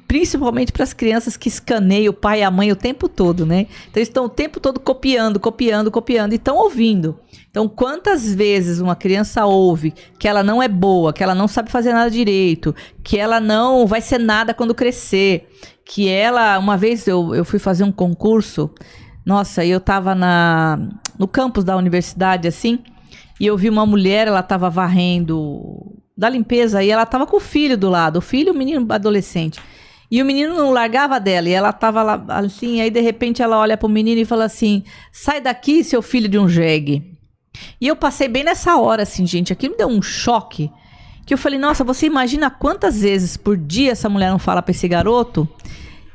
Principalmente para as crianças que escaneiam o pai e a mãe o tempo todo, né? Então, eles estão o tempo todo copiando e estão ouvindo. Então, quantas vezes uma criança ouve que ela não é boa, que ela não sabe fazer nada direito, que ela não vai ser nada quando crescer, que ela... Uma vez eu fui fazer um concurso, nossa, eu estava no campus da universidade, assim, e eu vi uma mulher, ela estava varrendo da limpeza, e ela estava com o filho do lado, o filho, o menino adolescente. E o menino não largava dela, e ela tava lá, assim, aí de repente ela olha pro menino e fala assim, sai daqui, seu filho de um jegue. E eu passei bem nessa hora, assim, gente, aquilo me deu um choque, que eu falei, nossa, você imagina quantas vezes por dia essa mulher não fala pra esse garoto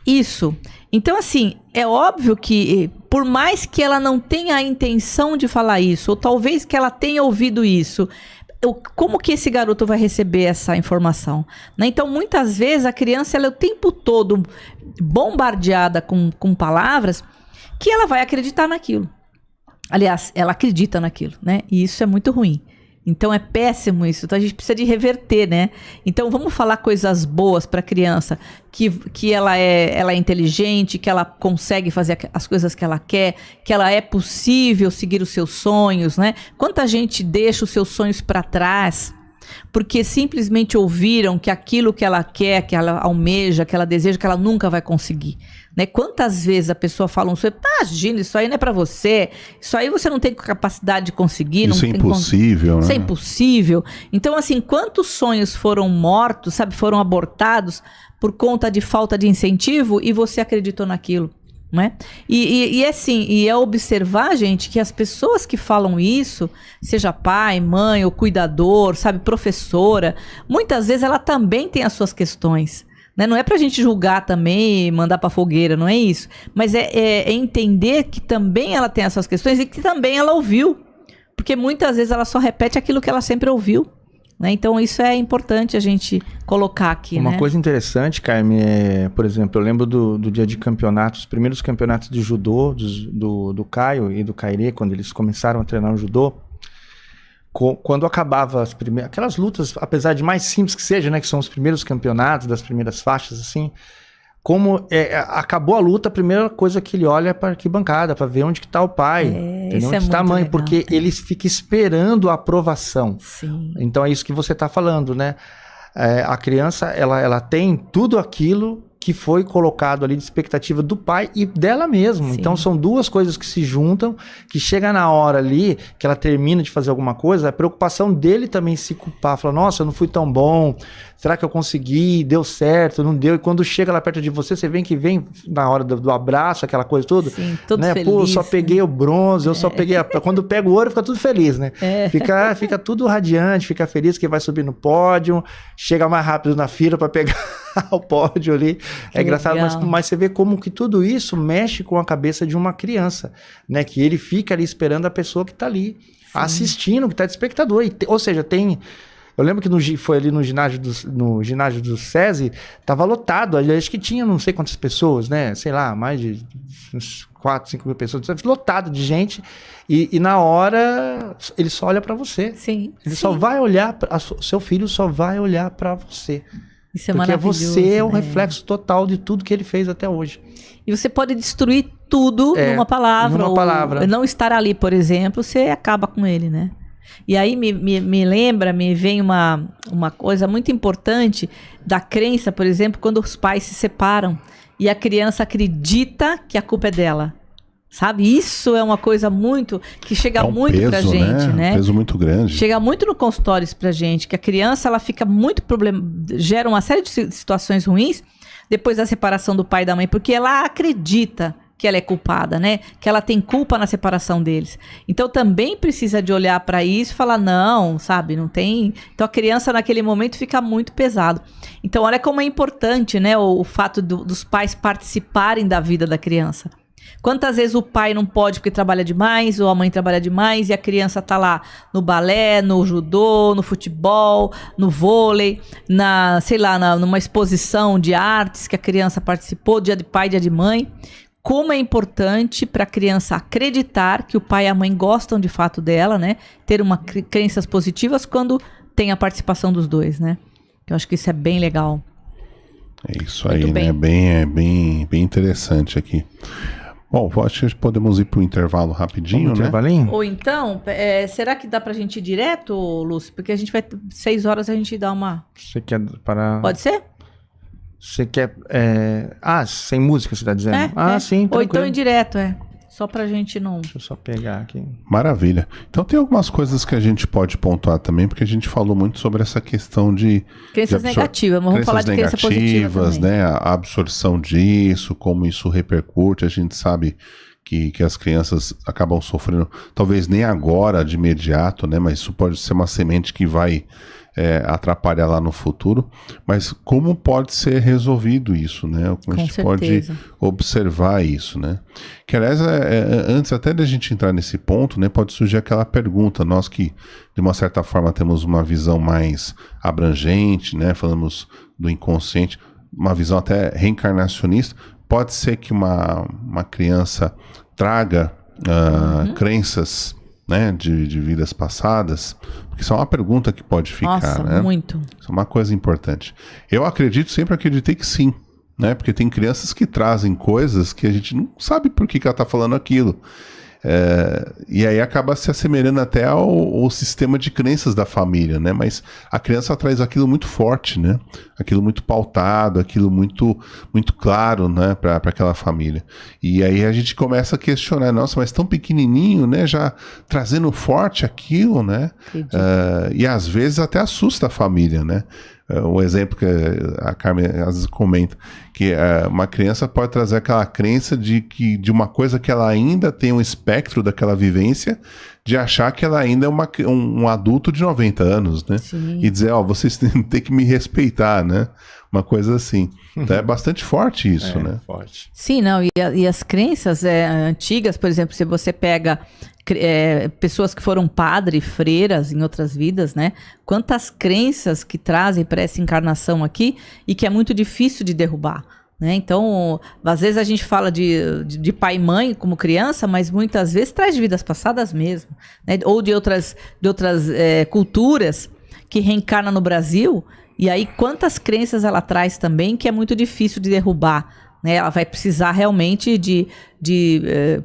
isso? Então, assim, é óbvio que, por mais que ela não tenha a intenção de falar isso, ou talvez que ela tenha ouvido isso, como que esse garoto vai receber essa informação? Né? Então, muitas vezes, a criança ela é o tempo todo bombardeada com palavras que ela vai acreditar naquilo. Aliás, ela acredita naquilo, né? E isso é muito ruim. Então, é péssimo isso. Então, a gente precisa de reverter, né? Então, vamos falar coisas boas para a criança, que ela é inteligente, que ela consegue fazer as coisas que ela quer, que ela é possível seguir os seus sonhos, né? Quanta gente deixa os seus sonhos para trás porque simplesmente ouviram que aquilo que ela quer, que ela almeja, que ela deseja, que ela nunca vai conseguir. Né? Quantas vezes a pessoa fala um sonho, imagina, isso aí não é pra você, isso aí você não tem capacidade de conseguir. Isso não é impossível, né? Isso é impossível. Então, assim, quantos sonhos foram mortos, sabe, foram abortados por conta de falta de incentivo e você acreditou naquilo, né? E assim, e é observar, gente, que as pessoas que falam isso, seja pai, mãe, ou cuidador, sabe, professora, muitas vezes ela também tem as suas questões. Né? Não é pra gente julgar também e mandar pra fogueira, não é isso. Mas é entender que também ela tem essas questões e que também ela ouviu. Porque muitas vezes ela só repete aquilo que ela sempre ouviu. Né? Então isso é importante a gente colocar aqui. Uma coisa interessante, Carmen, por exemplo, eu lembro do dia de campeonato, os primeiros campeonatos de judô, do Caio e do Cairê, quando eles começaram a treinar o judô. Quando acabava aquelas lutas, apesar de mais simples que seja, né, que são os primeiros campeonatos, das primeiras faixas, assim, como acabou a luta, a primeira coisa que ele olha é para a arquibancada, para ver onde que tá o pai, entendeu? Onde está a mãe, legal, porque ele fica esperando a aprovação. Sim. Então é isso que você está falando, né? A criança, ela tem tudo aquilo que foi colocado ali de expectativa do pai e dela mesma. Sim. Então são duas coisas que se juntam, que chega na hora ali, que ela termina de fazer alguma coisa, a preocupação dele também se culpar, falar, nossa, eu não fui tão bom, será que eu consegui, deu certo, não deu, e quando chega lá perto de você, você vem na hora do abraço, aquela coisa toda, sim, todo né? feliz, Pô, eu só peguei o bronze, eu só peguei quando pega o ouro, fica tudo feliz, né? Fica tudo radiante, fica feliz que vai subir no pódio, chega mais rápido na fila para pegar o pódio ali. É engraçado, mas você vê como que tudo isso mexe com a cabeça de uma criança, né? Que ele fica ali esperando a pessoa que tá ali, sim, assistindo, que tá de espectador. Ou seja, eu lembro que foi ali no ginásio do SESI, tava lotado, ali acho que tinha não sei quantas pessoas, né? Sei lá, mais de 4, 5 mil pessoas, lotado de gente, e na hora ele só olha para você. Sim. Ele só vai olhar, seu filho só vai olhar para você. Isso é porque maravilhoso, você é um reflexo total de tudo que ele fez até hoje. E você pode destruir tudo numa palavra. Ou não estar ali, por exemplo, você acaba com ele, né? E aí me vem uma coisa muito importante da crença, por exemplo, quando os pais se separam e a criança acredita que a culpa é dela. Sabe? Isso é uma coisa que chega muito peso, pra gente, né? Um peso muito grande. Chega muito no consultório isso pra gente, que a criança, ela fica muito gera uma série de situações ruins depois da separação do pai e da mãe, porque ela acredita que ela é culpada, né? Que ela tem culpa na separação deles. Então também precisa de olhar pra isso e falar, não, sabe? Não tem... Então a criança naquele momento fica muito pesado. Então olha como é importante, né? O fato dos pais participarem da vida da criança. Quantas vezes o pai não pode porque trabalha demais, ou a mãe trabalha demais, e a criança tá lá no balé, no judô, no futebol, no vôlei, numa exposição de artes que a criança participou, dia de pai, dia de mãe. Como é importante para a criança acreditar que o pai e a mãe gostam de fato dela, né? Ter crenças positivas quando tem a participação dos dois, né? Eu acho que isso é bem legal. É isso aí, né? Bem interessante aqui. Bom, acho que podemos ir para o intervalo rapidinho, né? Intervalinho? Ou então, será que dá pra gente ir direto, Lúcio? Porque a gente vai, 6 horas a gente dá uma... Você quer parar... Pode ser? Você quer... sem música, você tá dizendo? Sim, Ou então tranquilo. ir direto, Só pra gente não... Deixa eu só pegar aqui. Maravilha. Então tem algumas coisas que a gente pode pontuar também, porque a gente falou muito sobre essa questão de... Crenças negativas, mas vamos falar de crença positiva também. Né? A absorção disso, como isso repercute. A gente sabe que as crianças acabam sofrendo, talvez nem agora, de imediato, né? Mas isso pode ser uma semente que vai atrapalhar lá no futuro. Mas como pode ser resolvido isso, né? Como a gente pode observar isso, né? Que, aliás, antes até da gente entrar nesse ponto, né? Pode surgir aquela pergunta, nós que, de uma certa forma, temos uma visão mais abrangente, né? Falamos do inconsciente, uma visão até reencarnacionista. Pode ser que uma criança traga crenças, né, de vidas passadas, porque isso é uma pergunta que pode ficar. Nossa, né? muito. Isso é uma coisa importante. Eu sempre acreditei que sim, né? Porque tem crianças que trazem coisas que a gente não sabe por que ela está falando aquilo. E aí acaba se assemelhando até ao sistema de crenças da família, né? Mas a criança traz aquilo muito forte, né? Aquilo muito pautado, aquilo muito, muito claro, né? Para aquela família. E aí a gente começa a questionar, nossa, mas tão pequenininho, né? Já trazendo forte aquilo, né? E às vezes até assusta a família, né? Um exemplo que a Carmen às vezes comenta, que uma criança pode trazer aquela crença de uma coisa que ela ainda tem um espectro daquela vivência, de achar que ela ainda é um adulto de 90 anos, né? Sim. E dizer, vocês têm que me respeitar, né? Uma coisa assim. Então é bastante forte isso, né? Forte. Sim, não, e as crenças antigas, por exemplo, se você pega pessoas que foram padre, freiras em outras vidas, né? Quantas crenças que trazem para essa encarnação aqui e que é muito difícil de derrubar, né? Então, às vezes a gente fala de pai e mãe como criança, mas muitas vezes traz de vidas passadas mesmo, né? Ou de outras culturas que reencarnam no Brasil, e aí quantas crenças ela traz também que é muito difícil de derrubar, né? Ela vai precisar realmente de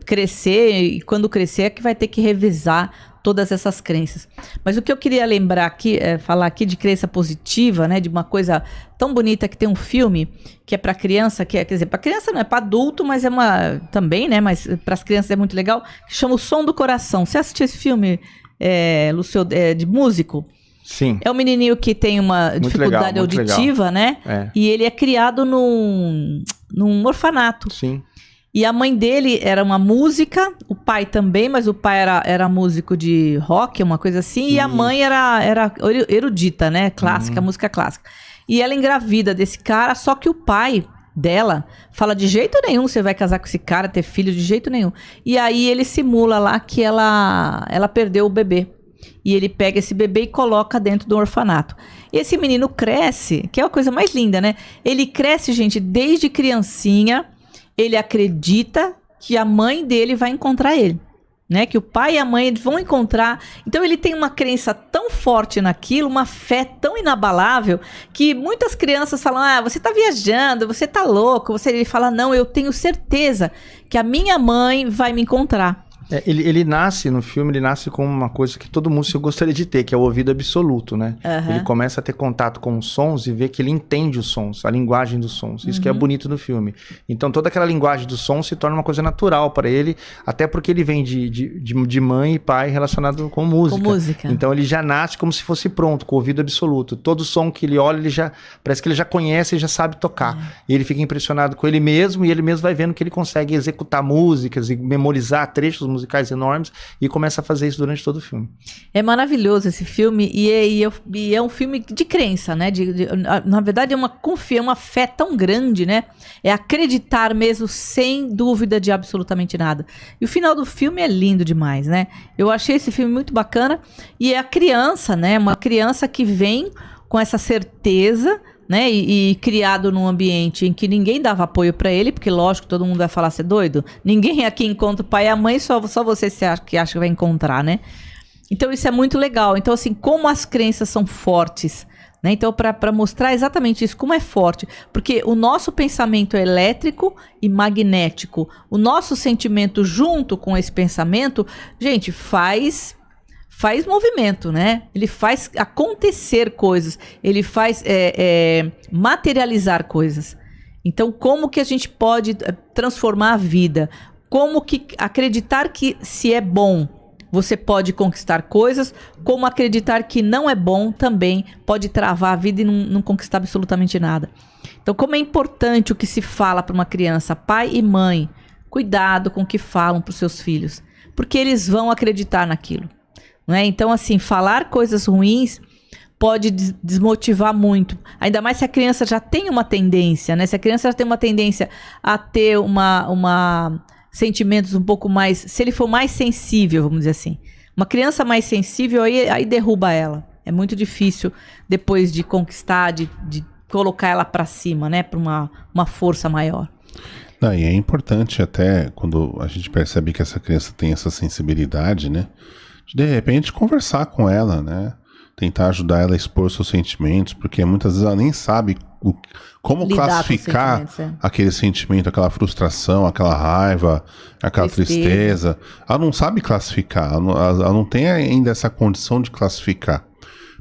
crescer, e quando crescer é que vai ter que revisar todas essas crenças. Mas o que eu queria lembrar aqui, falar aqui de crença positiva, né? De uma coisa tão bonita, que tem um filme que é para criança, quer dizer, para criança não é para adulto, mas também, né? Mas para as crianças é muito legal, que chama O Som do Coração. Você assistiu esse filme, Lúcio, de músico? Sim. É um menininho que tem uma dificuldade auditiva, né? E ele é criado num orfanato. Sim. E a mãe dele era uma música, o pai também, mas o pai era músico de rock, uma coisa assim, e a mãe era erudita, né? Clássica, música clássica. E ela engravida desse cara, só que o pai dela fala, de jeito nenhum você vai casar com esse cara, ter filho, de jeito nenhum. E aí ele simula lá que ela perdeu o bebê. E ele pega esse bebê e coloca dentro do orfanato. Esse menino cresce, que é a coisa mais linda, né? Ele cresce, gente, desde criancinha, ele acredita que a mãe dele vai encontrar ele, né? Que o pai e a mãe vão encontrar. Então ele tem uma crença tão forte naquilo, uma fé tão inabalável, que muitas crianças falam, você tá viajando, você tá louco. Ele fala, não, eu tenho certeza que a minha mãe vai me encontrar. Ele nasce, no filme, ele nasce com uma coisa que todo mundo gostaria de ter, que é o ouvido absoluto, né? Uhum. Ele começa a ter contato com os sons e vê que ele entende os sons, a linguagem dos sons. Isso que é bonito no filme. Então, toda aquela linguagem dos sons se torna uma coisa natural para ele, até porque ele vem de mãe e pai relacionado com música. Com música. Então, ele já nasce como se fosse pronto, com o ouvido absoluto. Todo som que ele olha, parece que ele já conhece e já sabe tocar. E ele fica impressionado com ele mesmo, e ele mesmo vai vendo que ele consegue executar músicas e memorizar trechos musicais enormes e começa a fazer isso durante todo o filme. É maravilhoso esse filme e é um filme de crença, né? Na verdade é uma fé tão grande, né? É acreditar mesmo sem dúvida de absolutamente nada. E o final do filme é lindo demais, né? Eu achei esse filme muito bacana e é a criança, né? Uma criança que vem com essa certeza, né, e criado num ambiente em que ninguém dava apoio pra ele, porque lógico, todo mundo vai falar, você é doido? Ninguém aqui encontra o pai e a mãe, só você acha que vai encontrar, né? Então isso é muito legal. Então assim, como as crenças são fortes, né? Então para mostrar exatamente isso, como é forte, porque o nosso pensamento é elétrico e magnético, o nosso sentimento junto com esse pensamento, gente, faz movimento, né? Ele faz acontecer coisas, ele faz materializar coisas. Então, como que a gente pode transformar a vida? Como que acreditar que se é bom, você pode conquistar coisas, como acreditar que não é bom também pode travar a vida e não conquistar absolutamente nada. Então, como é importante o que se fala para uma criança, pai e mãe, cuidado com o que falam para os seus filhos, porque eles vão acreditar naquilo. Né? Então, assim, falar coisas ruins pode desmotivar muito. Ainda mais se a criança já tem uma tendência, né? Se a criança já tem uma tendência a ter sentimentos um pouco mais... Se ele for mais sensível, vamos dizer assim. Uma criança mais sensível, aí derruba ela. É muito difícil, depois de conquistar, de colocar ela para cima, né? Para uma força maior. Não, e é importante até quando a gente percebe que essa criança tem essa sensibilidade, né? De repente conversar com ela, né? Tentar ajudar ela a expor seus sentimentos, porque muitas vezes ela nem sabe como lidar classificar aquele sentimento, aquela frustração, aquela raiva, aquela tristeza. Ela não sabe classificar, ela não tem ainda essa condição de classificar.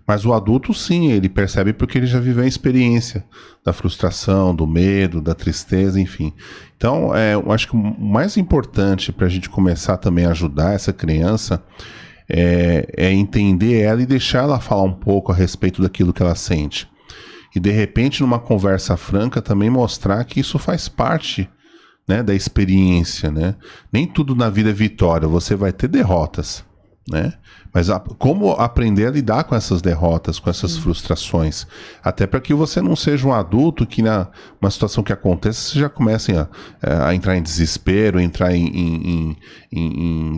Mas o adulto sim, ele percebe porque ele já viveu a experiência da frustração, do medo, da tristeza, enfim. Então, eu acho que o mais importante para a gente começar também a ajudar essa criança é entender ela e deixar ela falar um pouco a respeito daquilo que ela sente. E de repente, numa conversa franca, também mostrar que isso faz parte, né, da experiência, né? Nem tudo na vida é vitória, você vai ter derrotas, né? Mas como aprender a lidar com essas derrotas, com essas frustrações, até para que você não seja um adulto que uma situação que aconteça, você já comece a entrar em desespero, entrar em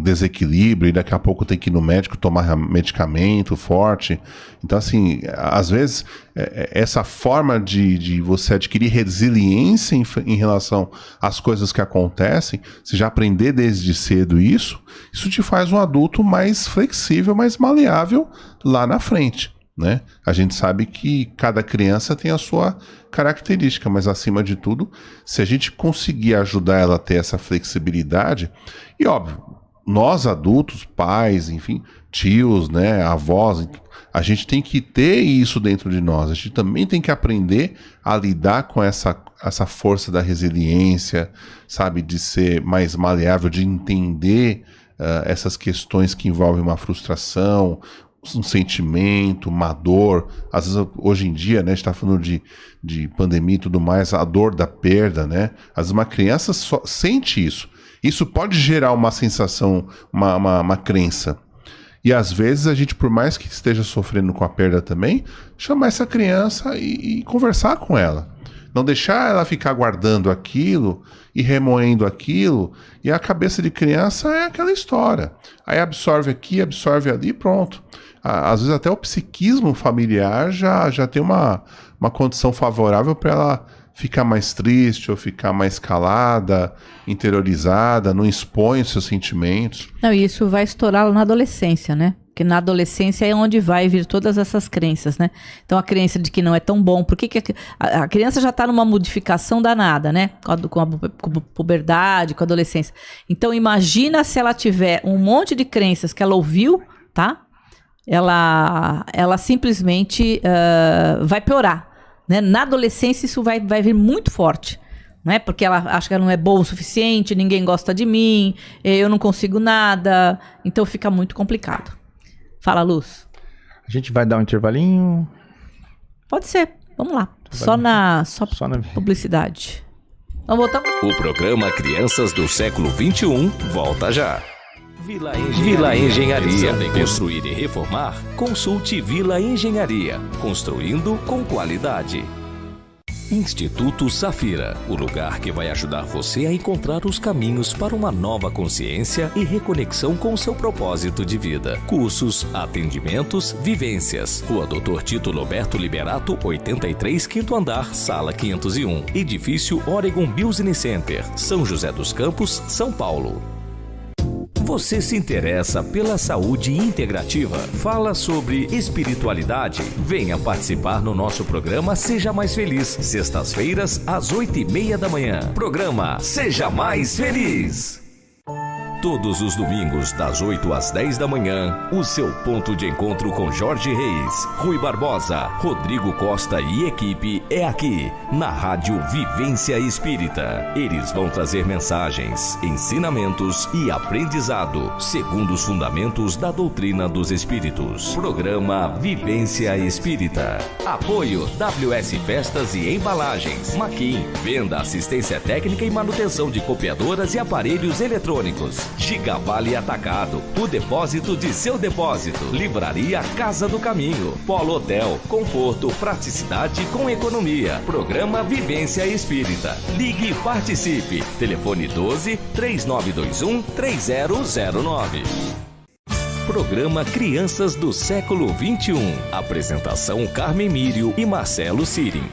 desequilíbrio, e daqui a pouco tem que ir no médico tomar medicamento forte. Então assim, às vezes essa forma de você adquirir resiliência em relação às coisas que acontecem, se já aprender desde cedo isso te faz um adulto mais flexível, mais maleável lá na frente, né? A gente sabe que cada criança tem a sua característica, mas acima de tudo, se a gente conseguir ajudar ela a ter essa flexibilidade, e óbvio, nós adultos, pais, enfim, tios, né, avós, a gente tem que ter isso dentro de nós, a gente também tem que aprender a lidar com essa força da resiliência, sabe, de ser mais maleável, de entender essas questões que envolvem uma frustração, um sentimento, uma dor. Às vezes, hoje em dia, né, a gente está falando de pandemia e tudo mais, a dor da perda, né? Às vezes uma criança só sente isso. Isso pode gerar uma sensação, uma crença. E às vezes a gente, por mais que esteja sofrendo com a perda também, chamar essa criança e conversar com ela. Não deixar ela ficar guardando aquilo e remoendo aquilo, e a cabeça de criança é aquela história. Aí absorve aqui, absorve ali e pronto. Às vezes até o psiquismo familiar já tem uma condição favorável para ela ficar mais triste ou ficar mais calada, interiorizada, não expõe os seus sentimentos. Não, e isso vai estourar na adolescência, né? Porque na adolescência é onde vai vir todas essas crenças, né? Então a crença de que não é tão bom. Por que a criança já está numa modificação danada, né? Com a puberdade, com a adolescência. Então imagina se ela tiver um monte de crenças que ela ouviu, tá? Ela simplesmente vai piorar, né? Na adolescência isso vai vir muito forte, né? Porque ela acha que ela não é boa o suficiente, ninguém gosta de mim, eu não consigo nada, então fica muito complicado. Fala, Luz. A gente vai dar um intervalinho? Pode ser, vamos lá. Só na publicidade. Vamos voltar. O programa Crianças do Século XXI volta já. Vila Engenharia. Construir e reformar? Consulte Vila Engenharia. Construindo com qualidade. Instituto Safira, o lugar que vai ajudar você a encontrar os caminhos para uma nova consciência e reconexão com o seu propósito de vida. Cursos, atendimentos, vivências. Rua Dr. Tito Roberto Liberato, 83, quinto andar, sala 501. Edifício Oregon Business Center, São José dos Campos, São Paulo. Você se interessa pela saúde integrativa? Fala sobre espiritualidade? Venha participar no nosso programa Seja Mais Feliz, sextas-feiras, às 8h30 da manhã. Programa Seja Mais Feliz. Todos os domingos, das 8 às 10 da manhã, o seu ponto de encontro com Jorge Reis, Rui Barbosa, Rodrigo Costa e equipe é aqui, na Rádio Vivência Espírita. Eles vão trazer mensagens, ensinamentos e aprendizado, segundo os fundamentos da doutrina dos Espíritos. Programa Vivência Espírita. Apoio WS Festas e Embalagens, Maquin, venda, assistência técnica e manutenção de copiadoras e aparelhos eletrônicos. Gigavale Atacado, o depósito de seu depósito. Livraria Casa do Caminho. Polo Hotel, conforto, praticidade com economia. Programa Vivência Espírita. Ligue e participe. Telefone 12-3921-3009. Programa Crianças do Século XXI. Apresentação Carmen Mírio e Marcelo Sirim.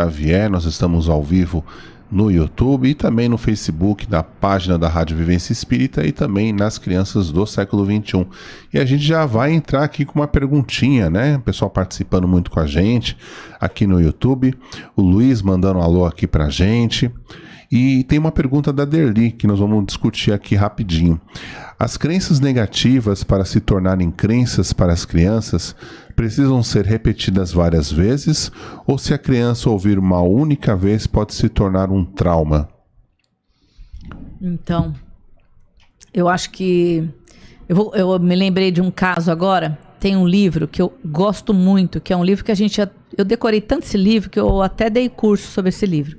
Xavier, nós estamos ao vivo no YouTube e também no Facebook, na página da Rádio Vivência Espírita e também nas Crianças do Século XXI. E a gente já vai entrar aqui com uma perguntinha, né? O pessoal participando muito com a gente aqui no YouTube. O Luiz mandando um alô aqui pra gente. E tem uma pergunta da Derli que nós vamos discutir aqui rapidinho. As crenças negativas, para se tornarem crenças para as crianças, precisam ser repetidas várias vezes? Ou se a criança ouvir uma única vez, pode se tornar um trauma? Então, eu acho que... Eu me lembrei de um caso agora. Tem um livro que eu gosto muito, que é um livro que eu decorei tanto esse livro que eu até dei curso sobre esse livro.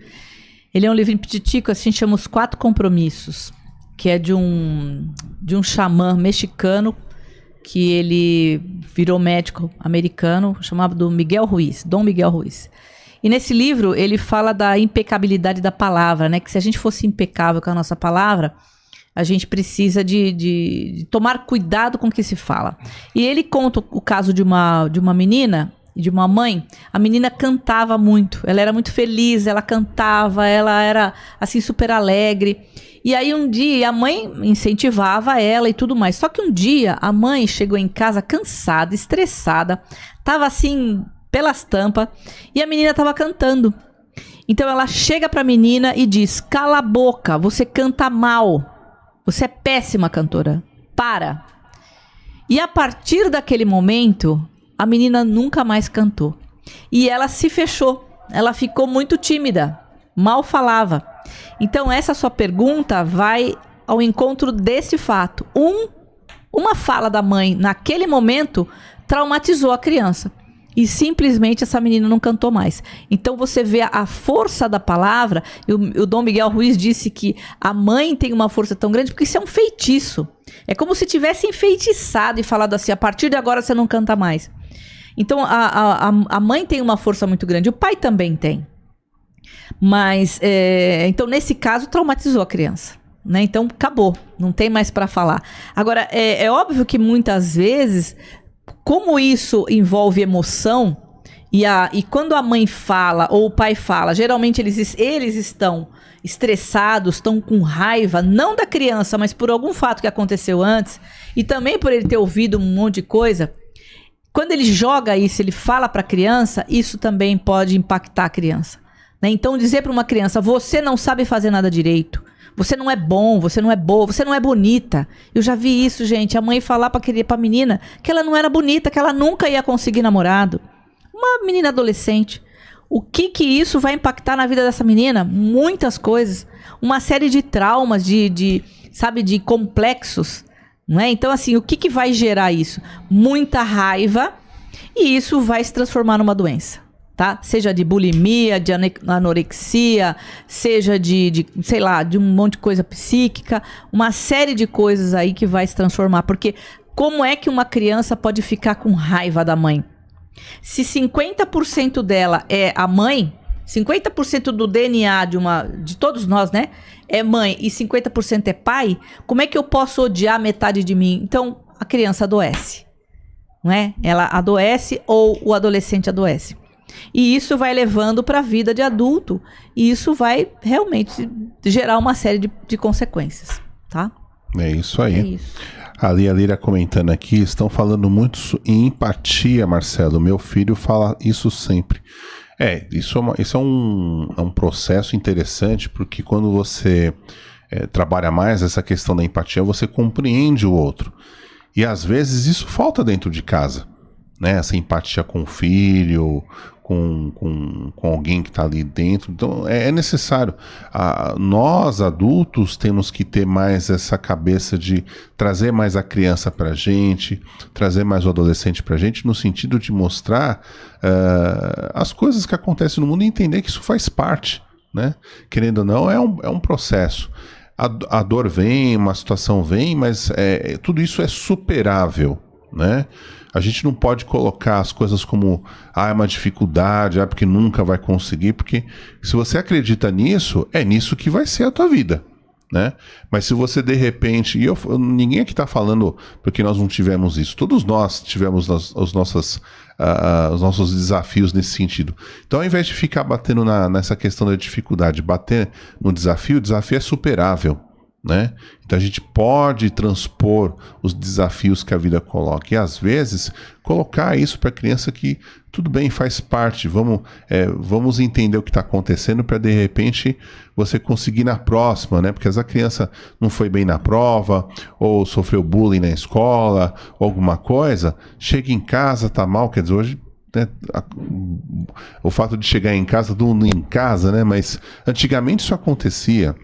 Ele é um livro em pititico, assim, chama Os 4 Compromissos, que é de um xamã mexicano, que ele virou médico americano, chamado Dom Miguel Ruiz. E nesse livro ele fala da impecabilidade da palavra, né? Que se a gente fosse impecável com a nossa palavra, a gente precisa de tomar cuidado com o que se fala. E ele conta o caso de uma menina e de uma mãe. A menina cantava muito, ela era muito feliz, ela cantava, ela era assim super alegre. E aí um dia a mãe incentivava ela e tudo mais. Só que um dia a mãe chegou em casa cansada, estressada, tava assim pelas tampas e a menina tava cantando. Então ela chega pra menina e diz: cala a boca, você canta mal, você é péssima cantora, para. E a partir daquele momento a menina nunca mais cantou. E ela se fechou, ela ficou muito tímida, mal falava. Então essa sua pergunta vai ao encontro desse fato. Uma fala da mãe naquele momento traumatizou a criança. E simplesmente essa menina não cantou mais. Então você vê a força da palavra. O Dom Miguel Ruiz disse que a mãe tem uma força tão grande porque isso é um feitiço. É como se tivesse enfeitiçado e falado assim: a partir de agora você não canta mais. Então a mãe tem uma força muito grande. O pai também tem. Mas, então nesse caso traumatizou a criança, né? Então acabou, não tem mais para falar. Agora, é óbvio que muitas vezes, como isso envolve emoção, e quando a mãe fala ou o pai fala, geralmente eles estão estressados, estão com raiva, não da criança, mas por algum fato que aconteceu antes, e também por ele ter ouvido um monte de coisa. Quando ele joga isso, ele fala para a criança, isso também pode impactar a criança. Então dizer para uma criança: você não sabe fazer nada direito, você não é bom, você não é boa, você não é bonita. Eu já vi isso, gente, a mãe falar para a menina que ela não era bonita, que ela nunca ia conseguir namorado. Uma menina adolescente. O que isso vai impactar na vida dessa menina? Muitas coisas. Uma série de traumas, de complexos. Não é? Então, assim, o que vai gerar isso? Muita raiva, e isso vai se transformar numa doença. tá? Seja de bulimia, de anorexia, seja sei lá, de um monte de coisa psíquica, uma série de coisas aí que vai se transformar. Porque como é que uma criança pode ficar com raiva da mãe? Se 50% dela é a mãe, 50% do DNA de todos nós, né? É mãe e 50% é pai, como é que eu posso odiar metade de mim? Então, a criança adoece, não é? Ela adoece ou o adolescente adoece. E isso vai levando para a vida de adulto. E isso vai realmente gerar uma série de consequências, tá? É isso aí. É isso. A Lia Lira comentando aqui, estão falando muito em empatia, Marcelo. Meu filho fala isso sempre. Isso é um processo interessante, porque quando você trabalha mais essa questão da empatia, você compreende o outro. E às vezes isso falta dentro de casa, né? Essa empatia com o filho, com alguém que está ali dentro. Então é necessário. Nós adultos temos que ter mais essa cabeça de trazer mais a criança para a gente, trazer mais o adolescente para a gente, no sentido de mostrar as coisas que acontecem no mundo e entender que isso faz parte, né? Querendo ou não, é um processo. A dor vem, uma situação vem, mas tudo isso é superável, né? A gente não pode colocar as coisas como é uma dificuldade, porque nunca vai conseguir, porque se você acredita nisso, é nisso que vai ser a tua vida, né? Mas se você de repente, ninguém aqui está falando porque nós não tivemos isso, todos nós tivemos os nossos desafios nesse sentido. Então, ao invés de ficar batendo nessa questão da dificuldade, bater no desafio, o desafio é superável, né? Então a gente pode transpor os desafios que a vida coloca e às vezes colocar isso para a criança que tudo bem, faz parte, vamos entender o que está acontecendo para de repente você conseguir na próxima, né? Porque essa criança não foi bem na prova ou sofreu bullying na escola ou alguma coisa, chega em casa, tá mal, quer dizer, hoje, né, o fato de chegar em casa, todo mundo em casa, né? Mas antigamente isso acontecia.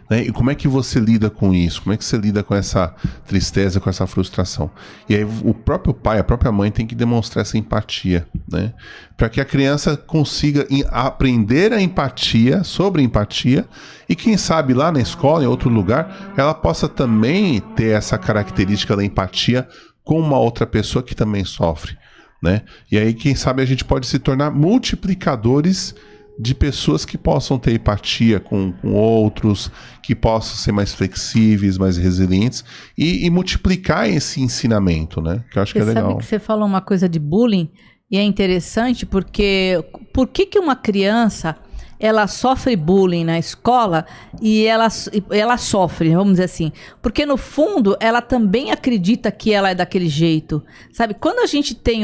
Né? E como é que você lida com isso? Como é que você lida com essa tristeza, com essa frustração? E aí o próprio pai, a própria mãe tem que demonstrar essa empatia, né? Para que a criança consiga aprender a empatia, sobre empatia, e quem sabe lá na escola, em outro lugar, ela possa também ter essa característica da empatia com uma outra pessoa que também sofre, né? E aí quem sabe a gente pode se tornar multiplicadores de pessoas que possam ter empatia com outros, que possam ser mais flexíveis, mais resilientes e multiplicar esse ensinamento, né? Que eu acho que é legal. Você sabe que você falou uma coisa de bullying e é interessante porque por que uma criança ela sofre bullying na escola e ela sofre, vamos dizer assim, porque no fundo ela também acredita que ela é daquele jeito, sabe? Quando a gente tem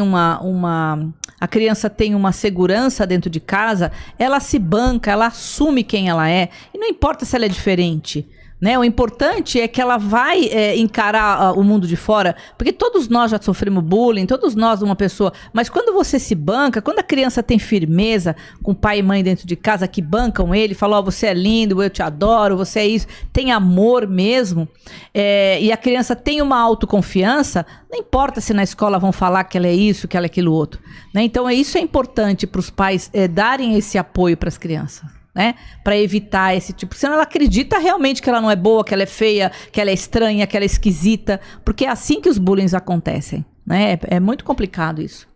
a criança tem uma segurança dentro de casa, ela se banca, ela assume quem ela é e não importa se ela é diferente, né? O importante é que ela vai encarar o mundo de fora, porque todos nós já sofremos bullying, todos nós uma pessoa, mas quando você se banca, quando a criança tem firmeza com pai e mãe dentro de casa que bancam ele, falam, você é lindo, eu te adoro, você é isso, tem amor mesmo, e a criança tem uma autoconfiança, não importa se na escola vão falar que ela é isso, que ela é aquilo outro, né? Então isso é importante para os pais darem esse apoio para as crianças, né? Para evitar esse tipo. Senão ela acredita realmente que ela não é boa, que ela é feia, que ela é estranha, que ela é esquisita. Porque é assim que os bullying acontecem, né? É muito complicado isso.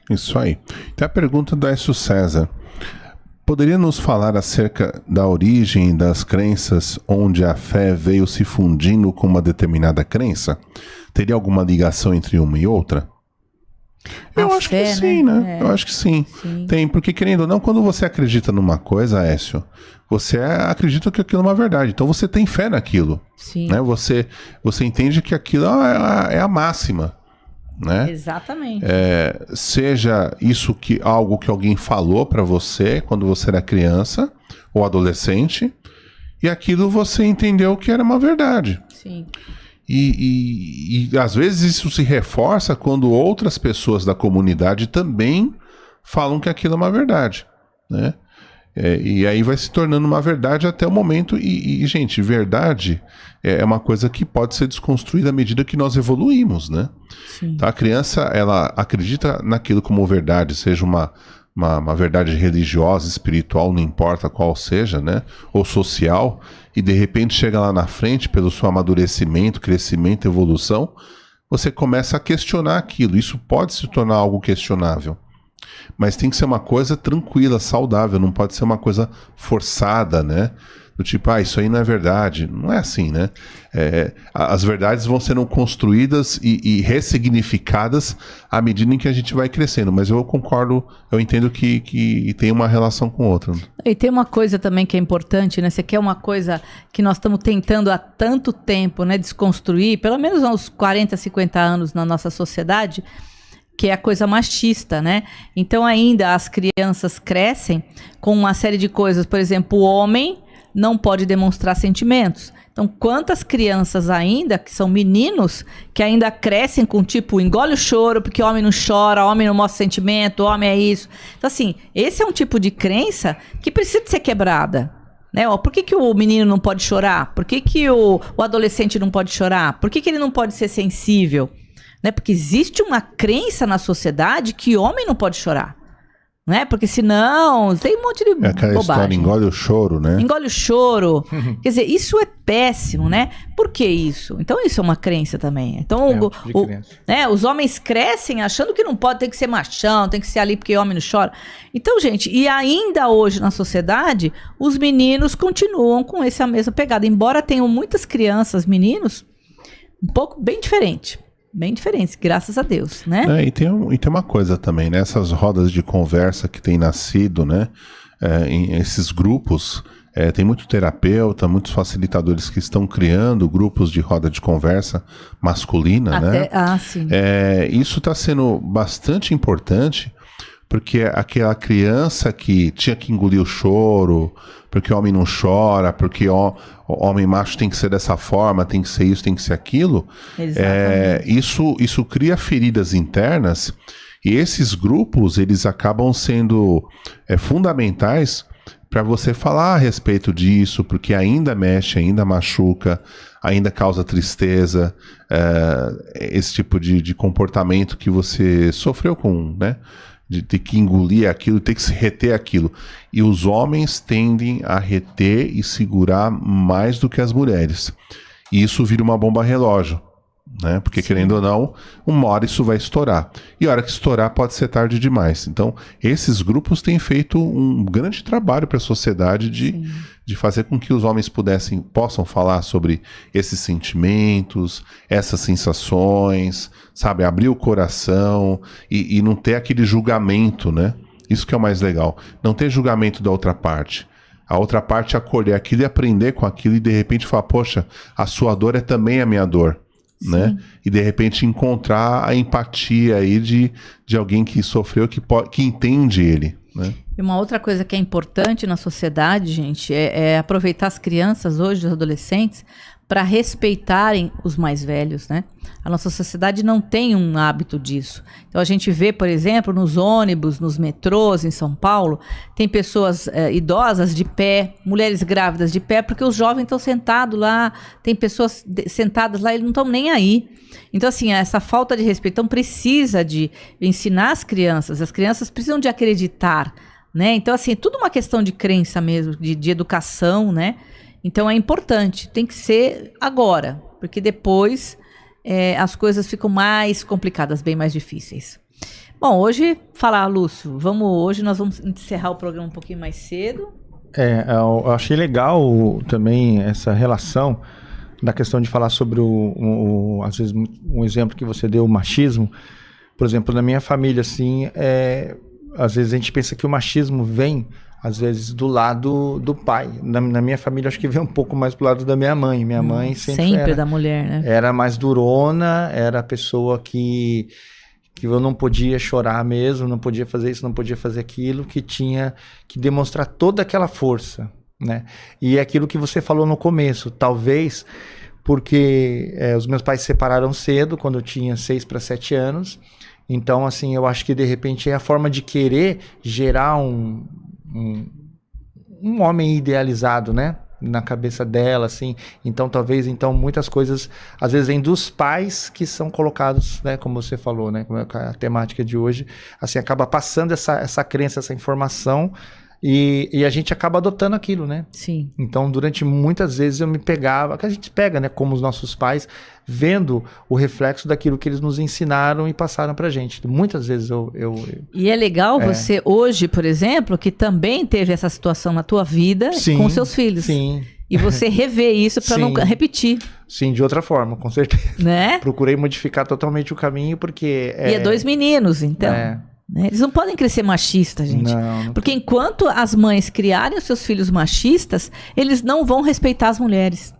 Isso aí. Tem a pergunta do Écio César. Poderia nos falar acerca da origem das crenças onde a fé veio se fundindo com uma determinada crença? Teria alguma ligação entre uma e outra? Eu acho que sim, né? Eu acho que sim. Tem, porque querendo ou não, quando você acredita numa coisa, Écio, você acredita que aquilo é uma verdade. Então você tem fé naquilo. Sim. Né? Você entende que aquilo é a máxima. Né? Exatamente. Seja isso algo que alguém falou pra você quando você era criança ou adolescente, e aquilo você entendeu que era uma verdade. Sim. E às vezes isso se reforça quando outras pessoas da comunidade também falam que aquilo é uma verdade, né? E aí vai se tornando uma verdade até o momento. E, gente, verdade é uma coisa que pode ser desconstruída à medida que nós evoluímos, né? Sim. Tá? A criança, ela acredita naquilo como verdade, seja uma verdade religiosa, espiritual, não importa qual seja, né? Ou social, e de repente chega lá na frente, pelo seu amadurecimento, crescimento, evolução, você começa a questionar aquilo. Isso pode se tornar algo questionável. Mas tem que ser uma coisa tranquila, saudável, não pode ser uma coisa forçada, né? Do tipo, isso aí não é verdade. Não é assim, né? As verdades vão sendo construídas e ressignificadas à medida em que a gente vai crescendo. Mas eu concordo, eu entendo que tem uma relação com outra. E tem uma coisa também que é importante, né? Você quer uma coisa que nós estamos tentando há tanto tempo, né, desconstruir, pelo menos há uns 40, 50 anos na nossa sociedade, que é a coisa machista, né? Então ainda as crianças crescem com uma série de coisas. Por exemplo, o homem não pode demonstrar sentimentos. Então, quantas crianças ainda, que são meninos, que ainda crescem com tipo, engole o choro, porque homem não chora, homem não mostra sentimento, homem é isso. Então, assim, esse é um tipo de crença que precisa de ser quebrada. Né? Por que o menino não pode chorar? Por que o adolescente não pode chorar? Por que ele não pode ser sensível? Né? Porque existe uma crença na sociedade que homem não pode chorar. Né? Porque senão tem um monte de aquela bobagem. História, engole o choro, né? Engole o choro. Quer dizer, isso é péssimo, né? Por que isso? Então isso é uma crença também. Então os homens crescem achando que não pode, tem que ser machão, tem que ser ali porque homem não chora. Então, gente, e ainda hoje na sociedade, os meninos continuam com essa mesma pegada. Embora tenham muitas crianças, meninos, um pouco bem diferente. Bem diferentes, graças a Deus, né? E tem uma coisa também, né? Essas rodas de conversa que tem nascido, né? Em esses grupos, tem muito terapeuta, muitos facilitadores que estão criando grupos de roda de conversa masculina, né? Sim. Isso está sendo bastante importante, porque aquela criança que tinha que engolir o choro, porque o homem não chora, porque o homem macho tem que ser dessa forma, tem que ser isso, tem que ser aquilo. Isso cria feridas internas, e esses grupos, eles acabam sendo fundamentais para você falar a respeito disso, porque ainda mexe, ainda machuca, ainda causa tristeza, esse tipo de comportamento que você sofreu com, né? De ter que engolir aquilo, ter que se reter aquilo. E os homens tendem a reter e segurar mais do que as mulheres. E isso vira uma bomba relógio, né? Porque, querendo ou não, uma hora isso vai estourar. E a hora que estourar pode ser tarde demais. Então, esses grupos têm feito um grande trabalho para a sociedade de fazer com que os homens possam falar sobre esses sentimentos, essas sensações, sabe? Abrir o coração e não ter aquele julgamento, né? Isso que é o mais legal. Não ter julgamento da outra parte. A outra parte acolher aquilo e aprender com aquilo e de repente falar, poxa, a sua dor é também a minha dor. Né? E de repente encontrar a empatia aí de alguém que sofreu, que entende ele, né? E uma outra coisa que é importante na sociedade, gente, é aproveitar as crianças hoje, os adolescentes, para respeitarem os mais velhos, né? A nossa sociedade não tem um hábito disso. Então a gente vê, por exemplo, nos ônibus, nos metrôs em São Paulo, tem pessoas idosas de pé, mulheres grávidas de pé, porque os jovens estão sentados lá, tem pessoas sentadas lá, eles não estão nem aí. Então, assim, essa falta de respeito, então precisa de ensinar as crianças precisam de acreditar, né? Então, assim, é tudo uma questão de crença mesmo, de educação, né? Então é importante, tem que ser agora, porque depois as coisas ficam mais complicadas, bem mais difíceis. Bom, hoje, Lúcio, hoje nós vamos encerrar o programa um pouquinho mais cedo. Eu achei legal também essa relação da questão de falar sobre às vezes, um exemplo que você deu, o machismo. Por exemplo, na minha família, assim, às vezes a gente pensa que o machismo vem às vezes do lado do pai. Na minha família, acho que vem um pouco mais pro lado da minha mãe. Minha mãe sempre era da mulher, né? Era mais durona, era a pessoa que eu não podia chorar mesmo, não podia fazer isso, não podia fazer aquilo, que tinha que demonstrar toda aquela força, né? E é aquilo que você falou no começo, talvez porque os meus pais se separaram cedo, quando eu tinha 6 para 7 anos. Então, assim, eu acho que de repente é a forma de querer gerar um homem idealizado, né? Na cabeça dela, assim. Então, talvez, muitas coisas, às vezes, vêm dos pais que são colocados, né? Como você falou, né? Como é a temática de hoje, assim, acaba passando essa crença, essa informação e a gente acaba adotando aquilo, né? Sim. Então, durante muitas vezes eu me pegava, que a gente pega, né? Como os nossos pais, vendo o reflexo daquilo que eles nos ensinaram e passaram pra gente. Muitas vezes eu E é legal você hoje, por exemplo, que também teve essa situação na tua vida com seus filhos. Sim. E você rever isso para não repetir. Sim, de outra forma, com certeza. Né? Procurei modificar totalmente o caminho, porque... E é 2 meninos, então. Né? Eles não podem crescer machistas, gente. Não. Porque enquanto as mães criarem os seus filhos machistas, eles não vão respeitar as mulheres.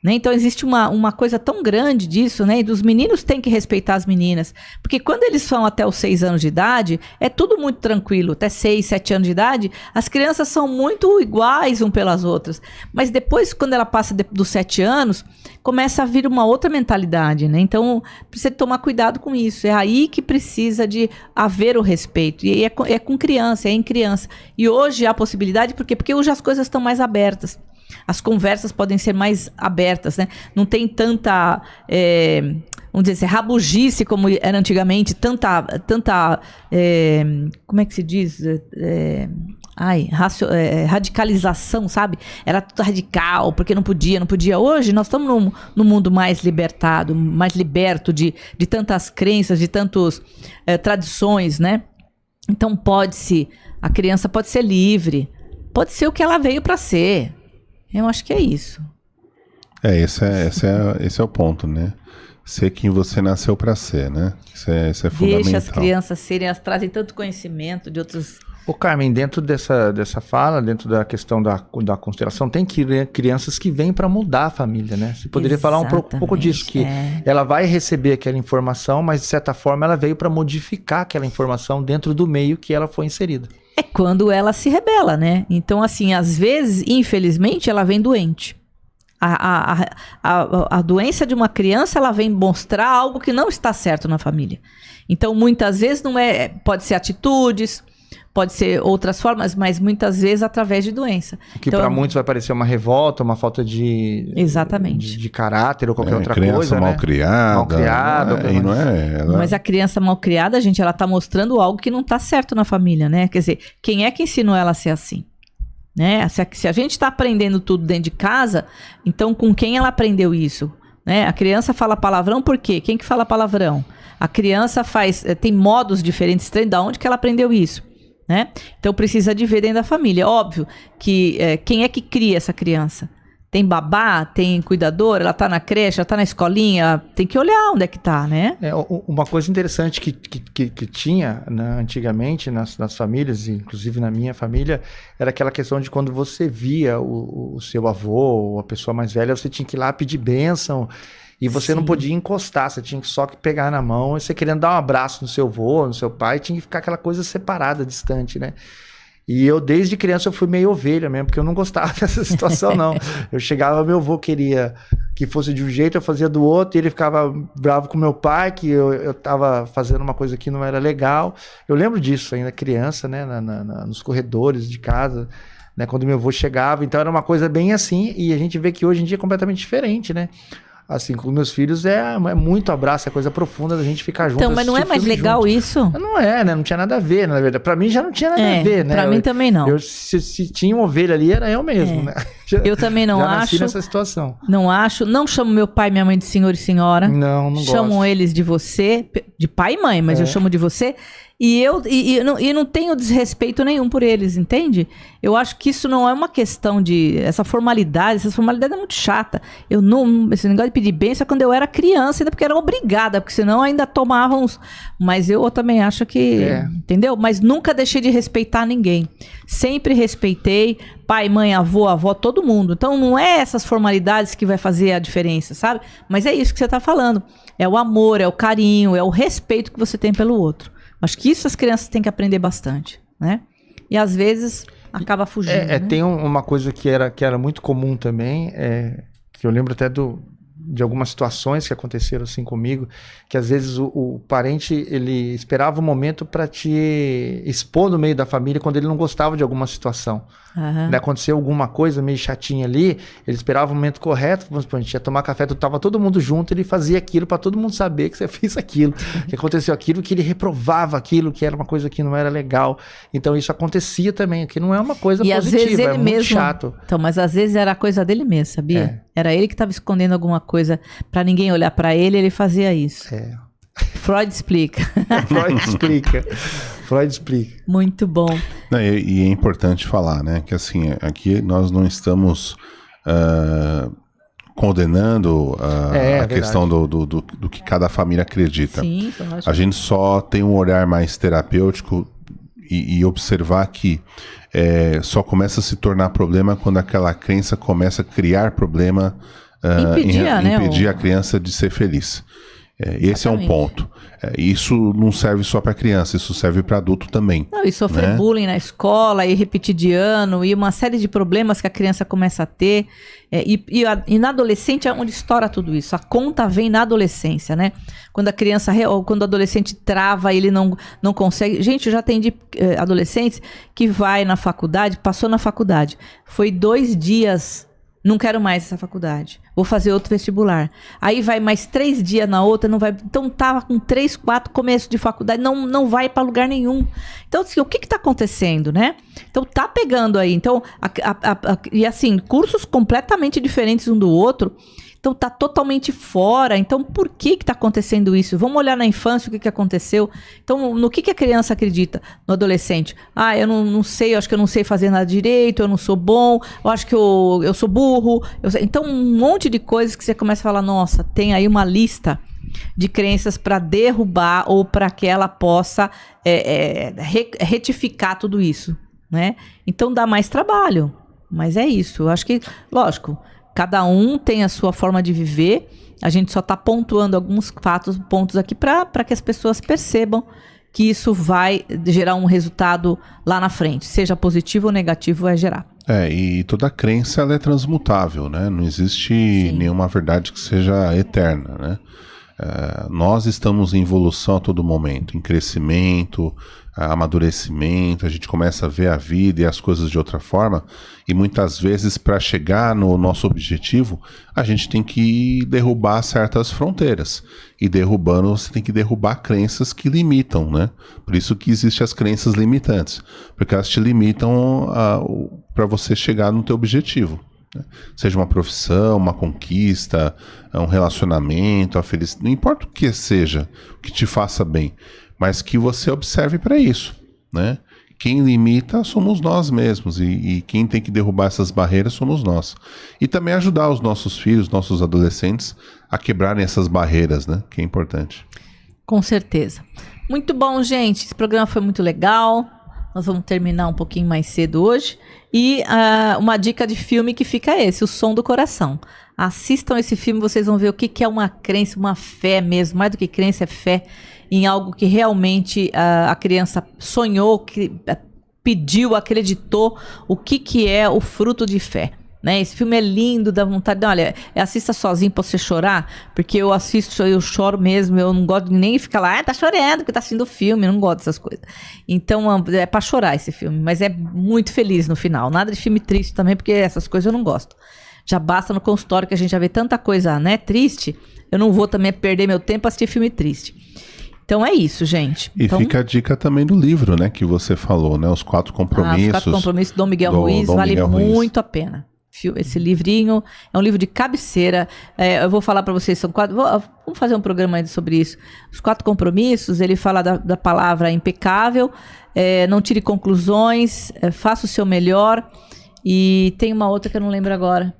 Né? Então existe uma coisa tão grande disso, né? E dos meninos têm que respeitar as meninas. Porque quando eles são até os 6 anos de idade, é tudo muito tranquilo. Até 6, 7 anos de idade, as crianças são muito iguais um pelas outras. Mas depois, quando ela passa dos 7 anos, começa a vir uma outra mentalidade, né? Então precisa tomar cuidado com isso. É aí que precisa de haver o respeito. E é com criança, é em criança. E hoje há possibilidade, por quê? Porque hoje as coisas estão mais abertas. As conversas podem ser mais abertas, né? Não tem tanta, vamos dizer assim, rabugice como era antigamente, tanta como é que se diz? Radicalização, sabe? Era tudo radical, porque não podia. Hoje nós estamos num mundo mais libertado, mais liberto de tantas crenças, de tantas tradições, né? Então a criança pode ser livre, pode ser o que ela veio para ser. Eu acho que é isso. Esse é o ponto, né? Ser quem você nasceu para ser, né? Isso é fundamental. Deixa as crianças serem, elas trazem tanto conhecimento de outros... Ô Carmen, dentro dessa fala, dentro da questão da constelação, tem crianças que vêm para mudar a família, né? Você poderia falar um pouco disso, que ela vai receber aquela informação, mas de certa forma ela veio para modificar aquela informação dentro do meio que ela foi inserida. É quando ela se rebela, né? Então, assim, às vezes, infelizmente, ela vem doente. A doença de uma criança, ela vem mostrar algo que não está certo na família. Então, muitas vezes, pode ser atitudes, pode ser outras formas, mas muitas vezes através de doença. Que para muitos vai parecer uma revolta, uma falta de... Exatamente. De caráter ou qualquer outra criança coisa, mal criada. Mal criada. Mas a criança mal criada, gente, ela tá mostrando algo que não tá certo na família, né? Quer dizer, quem é que ensinou ela a ser assim? Né? Se a gente tá aprendendo tudo dentro de casa, então com quem ela aprendeu isso? Né? A criança fala palavrão por quê? Quem que fala palavrão? A criança tem modos diferentes, da onde que ela aprendeu isso? Né? Então precisa de ver dentro da família. Óbvio que quem é que cria essa criança? Tem babá, tem cuidador, ela tá na creche, ela tá na escolinha, tem que olhar onde é que tá, né? Uma coisa interessante que tinha, né, antigamente nas famílias, inclusive na minha família, era aquela questão de quando você via o seu avô ou a pessoa mais velha, você tinha que ir lá pedir bênção. E você não podia encostar, você tinha que só pegar na mão, e você querendo dar um abraço no seu avô, no seu pai, tinha que ficar aquela coisa separada, distante, né? E eu, desde criança, eu fui meio ovelha mesmo, porque eu não gostava dessa situação, não. Eu chegava, meu avô queria que fosse de um jeito, eu fazia do outro, e ele ficava bravo com meu pai, que eu tava fazendo uma coisa que não era legal. Eu lembro disso, ainda criança, né, nos corredores de casa, né, quando meu avô chegava. Então era uma coisa bem assim, e a gente vê que hoje em dia é completamente diferente, né? Assim, com meus filhos é muito abraço, é coisa profunda da gente ficar junto. Então, mas não é mais legal junto. Isso? Não é, né? Não tinha nada a ver, na verdade. Pra mim já não tinha nada a ver, né? Pra mim também não. Se tinha uma ovelha ali, era eu mesmo, né? Eu também não já acho. Nasci nessa situação. Não acho. Não chamo meu pai e minha mãe de senhor e senhora. Não gosto. Chamo eles de você, de pai e mãe, mas eu chamo de você. E não tenho desrespeito nenhum por eles, entende? Eu acho que isso não é uma questão de... Essa formalidade é muito chata. Esse negócio de pedir bênção é quando eu era criança, ainda porque era obrigada, porque senão ainda tomavam uns... Mas eu também acho que... Entendeu? Mas nunca deixei de respeitar ninguém. Sempre respeitei pai, mãe, avó, todo mundo. Então não é essas formalidades que vai fazer a diferença, sabe? Mas é isso que você está falando. É o amor, é o carinho, é o respeito que você tem pelo outro. Acho que isso as crianças têm que aprender bastante, né? E às vezes acaba fugindo. Né? Tem uma coisa que era muito comum também, que eu lembro até de algumas situações que aconteceram assim comigo, que às vezes o parente, ele esperava um momento para te expor no meio da família quando ele não gostava de alguma situação. Aham. Aconteceu alguma coisa meio chatinha ali, ele esperava o momento correto, vamos supor, a gente ia tomar café, tava todo mundo junto, ele fazia aquilo para todo mundo saber que você fez aquilo, que aconteceu aquilo, que ele reprovava aquilo, que era uma coisa que não era legal. Então isso acontecia também, que não é uma coisa E positiva, às vezes ele é muito mesmo. chato. Então, mas às vezes era a coisa dele mesmo, sabia? É. Era ele que estava escondendo alguma coisa para ninguém olhar para ele, ele fazia isso. É. Freud explica. Freud explica. Muito bom. Não, e é importante falar, né, que assim, aqui nós não estamos condenando a questão do que cada família acredita. Sim, lógico. A gente só tem um olhar mais terapêutico e observar que só começa a se tornar problema quando aquela crença começa a criar problema, impedir a criança de ser feliz. Esse é um ponto. Isso não serve só para criança, isso serve para adulto também. Não, e sofrer né? bullying na escola, e repetir de ano, e uma série de problemas que a criança começa a ter. E na adolescente é onde estoura tudo isso. A conta vem na adolescência, né? Quando a criança, ou quando o adolescente trava, ele não consegue. Gente, eu já atendi adolescentes que vai na faculdade, passou na faculdade, foi 2 dias. Não quero mais essa faculdade. Vou fazer outro vestibular. Aí vai mais 3 dias na outra, não vai. Então tava com 3, 4 começo de faculdade, não vai para lugar nenhum. Então, assim, o que tá acontecendo, né? Então tá pegando aí. Então, e assim, cursos completamente diferentes um do outro. Então tá totalmente fora. Então por que tá acontecendo isso? Vamos olhar na infância o que aconteceu. Então no que a criança acredita? No adolescente? Eu não sei, eu acho que eu não sei fazer nada direito, eu não sou bom, eu acho que eu sou burro. Então um monte de coisas que você começa a falar, nossa, tem aí uma lista de crenças para derrubar ou para que ela possa retificar tudo isso, né? Então dá mais trabalho, mas é isso. Eu acho que, lógico, cada um tem a sua forma de viver. A gente só está pontuando alguns pontos aqui para que as pessoas percebam que isso vai gerar um resultado lá na frente. Seja positivo ou negativo, vai gerar. E toda crença ela é transmutável, né? Não existe nenhuma verdade que seja eterna, né? Nós estamos em evolução a todo momento, em crescimento, amadurecimento, a gente começa a ver a vida e as coisas de outra forma, e muitas vezes para chegar no nosso objetivo, a gente tem que derrubar certas fronteiras, e derrubando, você tem que derrubar crenças que limitam, né? Por isso que existem as crenças limitantes, porque elas te limitam para você chegar no teu objetivo. Seja uma profissão, uma conquista, um relacionamento, a felicidade, não importa o que seja, o que te faça bem, mas que você observe para isso, né? Quem limita somos nós mesmos, e quem tem que derrubar essas barreiras somos nós. E também ajudar os nossos filhos, nossos adolescentes a quebrarem essas barreiras, né? Que é importante. Com certeza. Muito bom, gente. Esse programa foi muito legal. Nós vamos terminar um pouquinho mais cedo hoje. E uma dica de filme que fica esse, O Som do Coração. Assistam esse filme, vocês vão ver o que é uma crença, uma fé mesmo. Mais do que crença, é fé em algo que realmente a criança sonhou, pediu, acreditou. O que é o fruto de fé. Né? Esse filme é lindo, dá vontade. Olha, assista sozinho pra você chorar, porque eu assisto, eu choro mesmo, eu não gosto de nem ficar lá, tá chorando, porque tá assistindo o filme, eu não gosto dessas coisas. Então é pra chorar esse filme, mas é muito feliz no final. Nada de filme triste também, porque essas coisas eu não gosto. Já basta no consultório que a gente já vê tanta coisa, né, triste, eu não vou também perder meu tempo pra assistir filme triste. Então é isso, gente. E fica a dica também do livro, né, que você falou, né, Os 4 Compromissos. Os 4 Compromissos do Dom Miguel Ruiz, vale muito a pena. Esse livrinho é um livro de cabeceira. Eu vou falar para vocês, são 4. Vamos fazer um programa ainda sobre isso. Os 4 compromissos, ele fala da palavra impecável, não tire conclusões, faça o seu melhor. E tem uma outra que eu não lembro agora.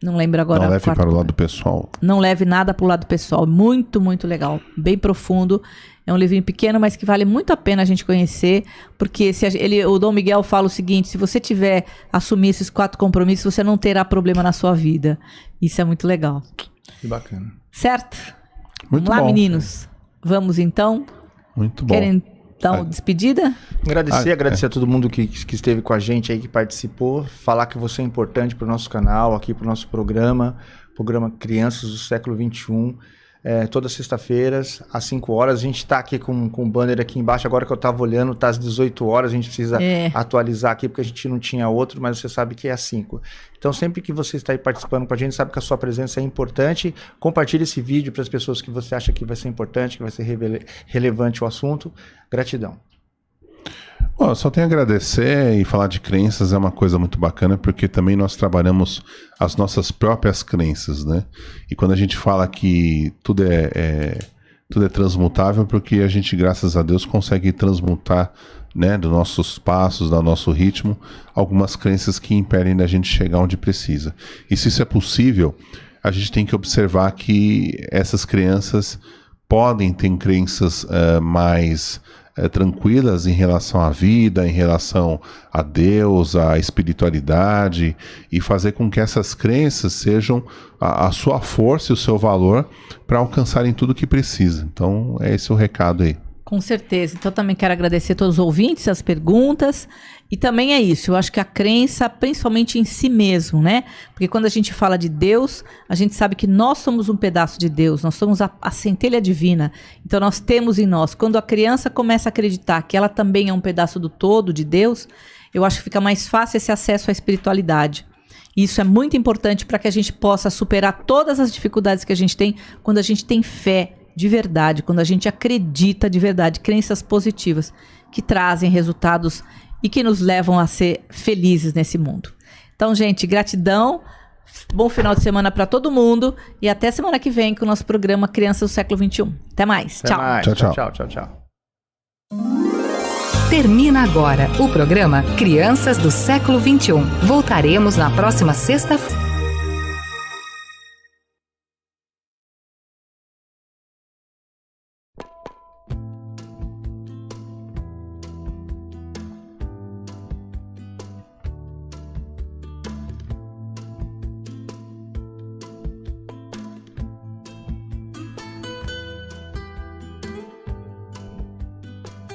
Não lembro agora. Não leve para o lado pessoal. Não leve nada para o lado pessoal. Muito, muito legal. Bem profundo. É um livrinho pequeno, mas que vale muito a pena a gente conhecer, porque o Dom Miguel fala o seguinte: se você tiver assumir esses 4 compromissos, você não terá problema na sua vida. Isso é muito legal. Que bacana. Certo? Muito Vamos lá, bom. Meninos. Vamos então? Muito bom. Querem dar uma despedida? Agradecer a todo mundo que esteve com a gente aí, que participou. Falar que você é importante para o nosso canal, aqui para o nosso programa. programa Crianças do Século XXI. Todas sexta-feiras, às 5 horas. A gente está aqui com o banner aqui embaixo. Agora que eu estava olhando, está às 18 horas. A gente precisa atualizar aqui, porque a gente não tinha outro, mas você sabe que é às 5. Então, sempre que você está aí participando com a gente, sabe que a sua presença é importante. Compartilhe esse vídeo para as pessoas que você acha que vai ser importante, que vai ser relevante o assunto. Gratidão. Bom, só tenho a agradecer, e falar de crenças é uma coisa muito bacana, porque também nós trabalhamos as nossas próprias crenças, né? E quando a gente fala que tudo é transmutável, porque a gente, graças a Deus, consegue transmutar, né, dos nossos passos, do nosso ritmo, algumas crenças que impedem da gente chegar onde precisa. E se isso é possível, a gente tem que observar que essas crianças podem ter crenças mais tranquilas em relação à vida, em relação a Deus, à espiritualidade, e fazer com que essas crenças sejam a sua força e o seu valor para alcançarem tudo o que precisa. Então, é esse o recado aí. Com certeza. Então, também quero agradecer a todos os ouvintes, as perguntas. E também é isso, eu acho que a crença, principalmente em si mesmo, né? Porque quando a gente fala de Deus, a gente sabe que nós somos um pedaço de Deus, nós somos a centelha divina. Então, nós temos em nós. Quando a criança começa a acreditar que ela também é um pedaço do todo de Deus, eu acho que fica mais fácil esse acesso à espiritualidade. E isso é muito importante para que a gente possa superar todas as dificuldades que a gente tem quando a gente tem fé de verdade, quando a gente acredita de verdade, crenças positivas que trazem resultados e que nos levam a ser felizes nesse mundo. Então, gente, gratidão, bom final de semana para todo mundo e até semana que vem com o nosso programa Crianças do Século XXI. Até mais. Até Tchau. mais. Tchau. Termina agora o programa Crianças do Século XXI. Voltaremos na próxima sexta-feira.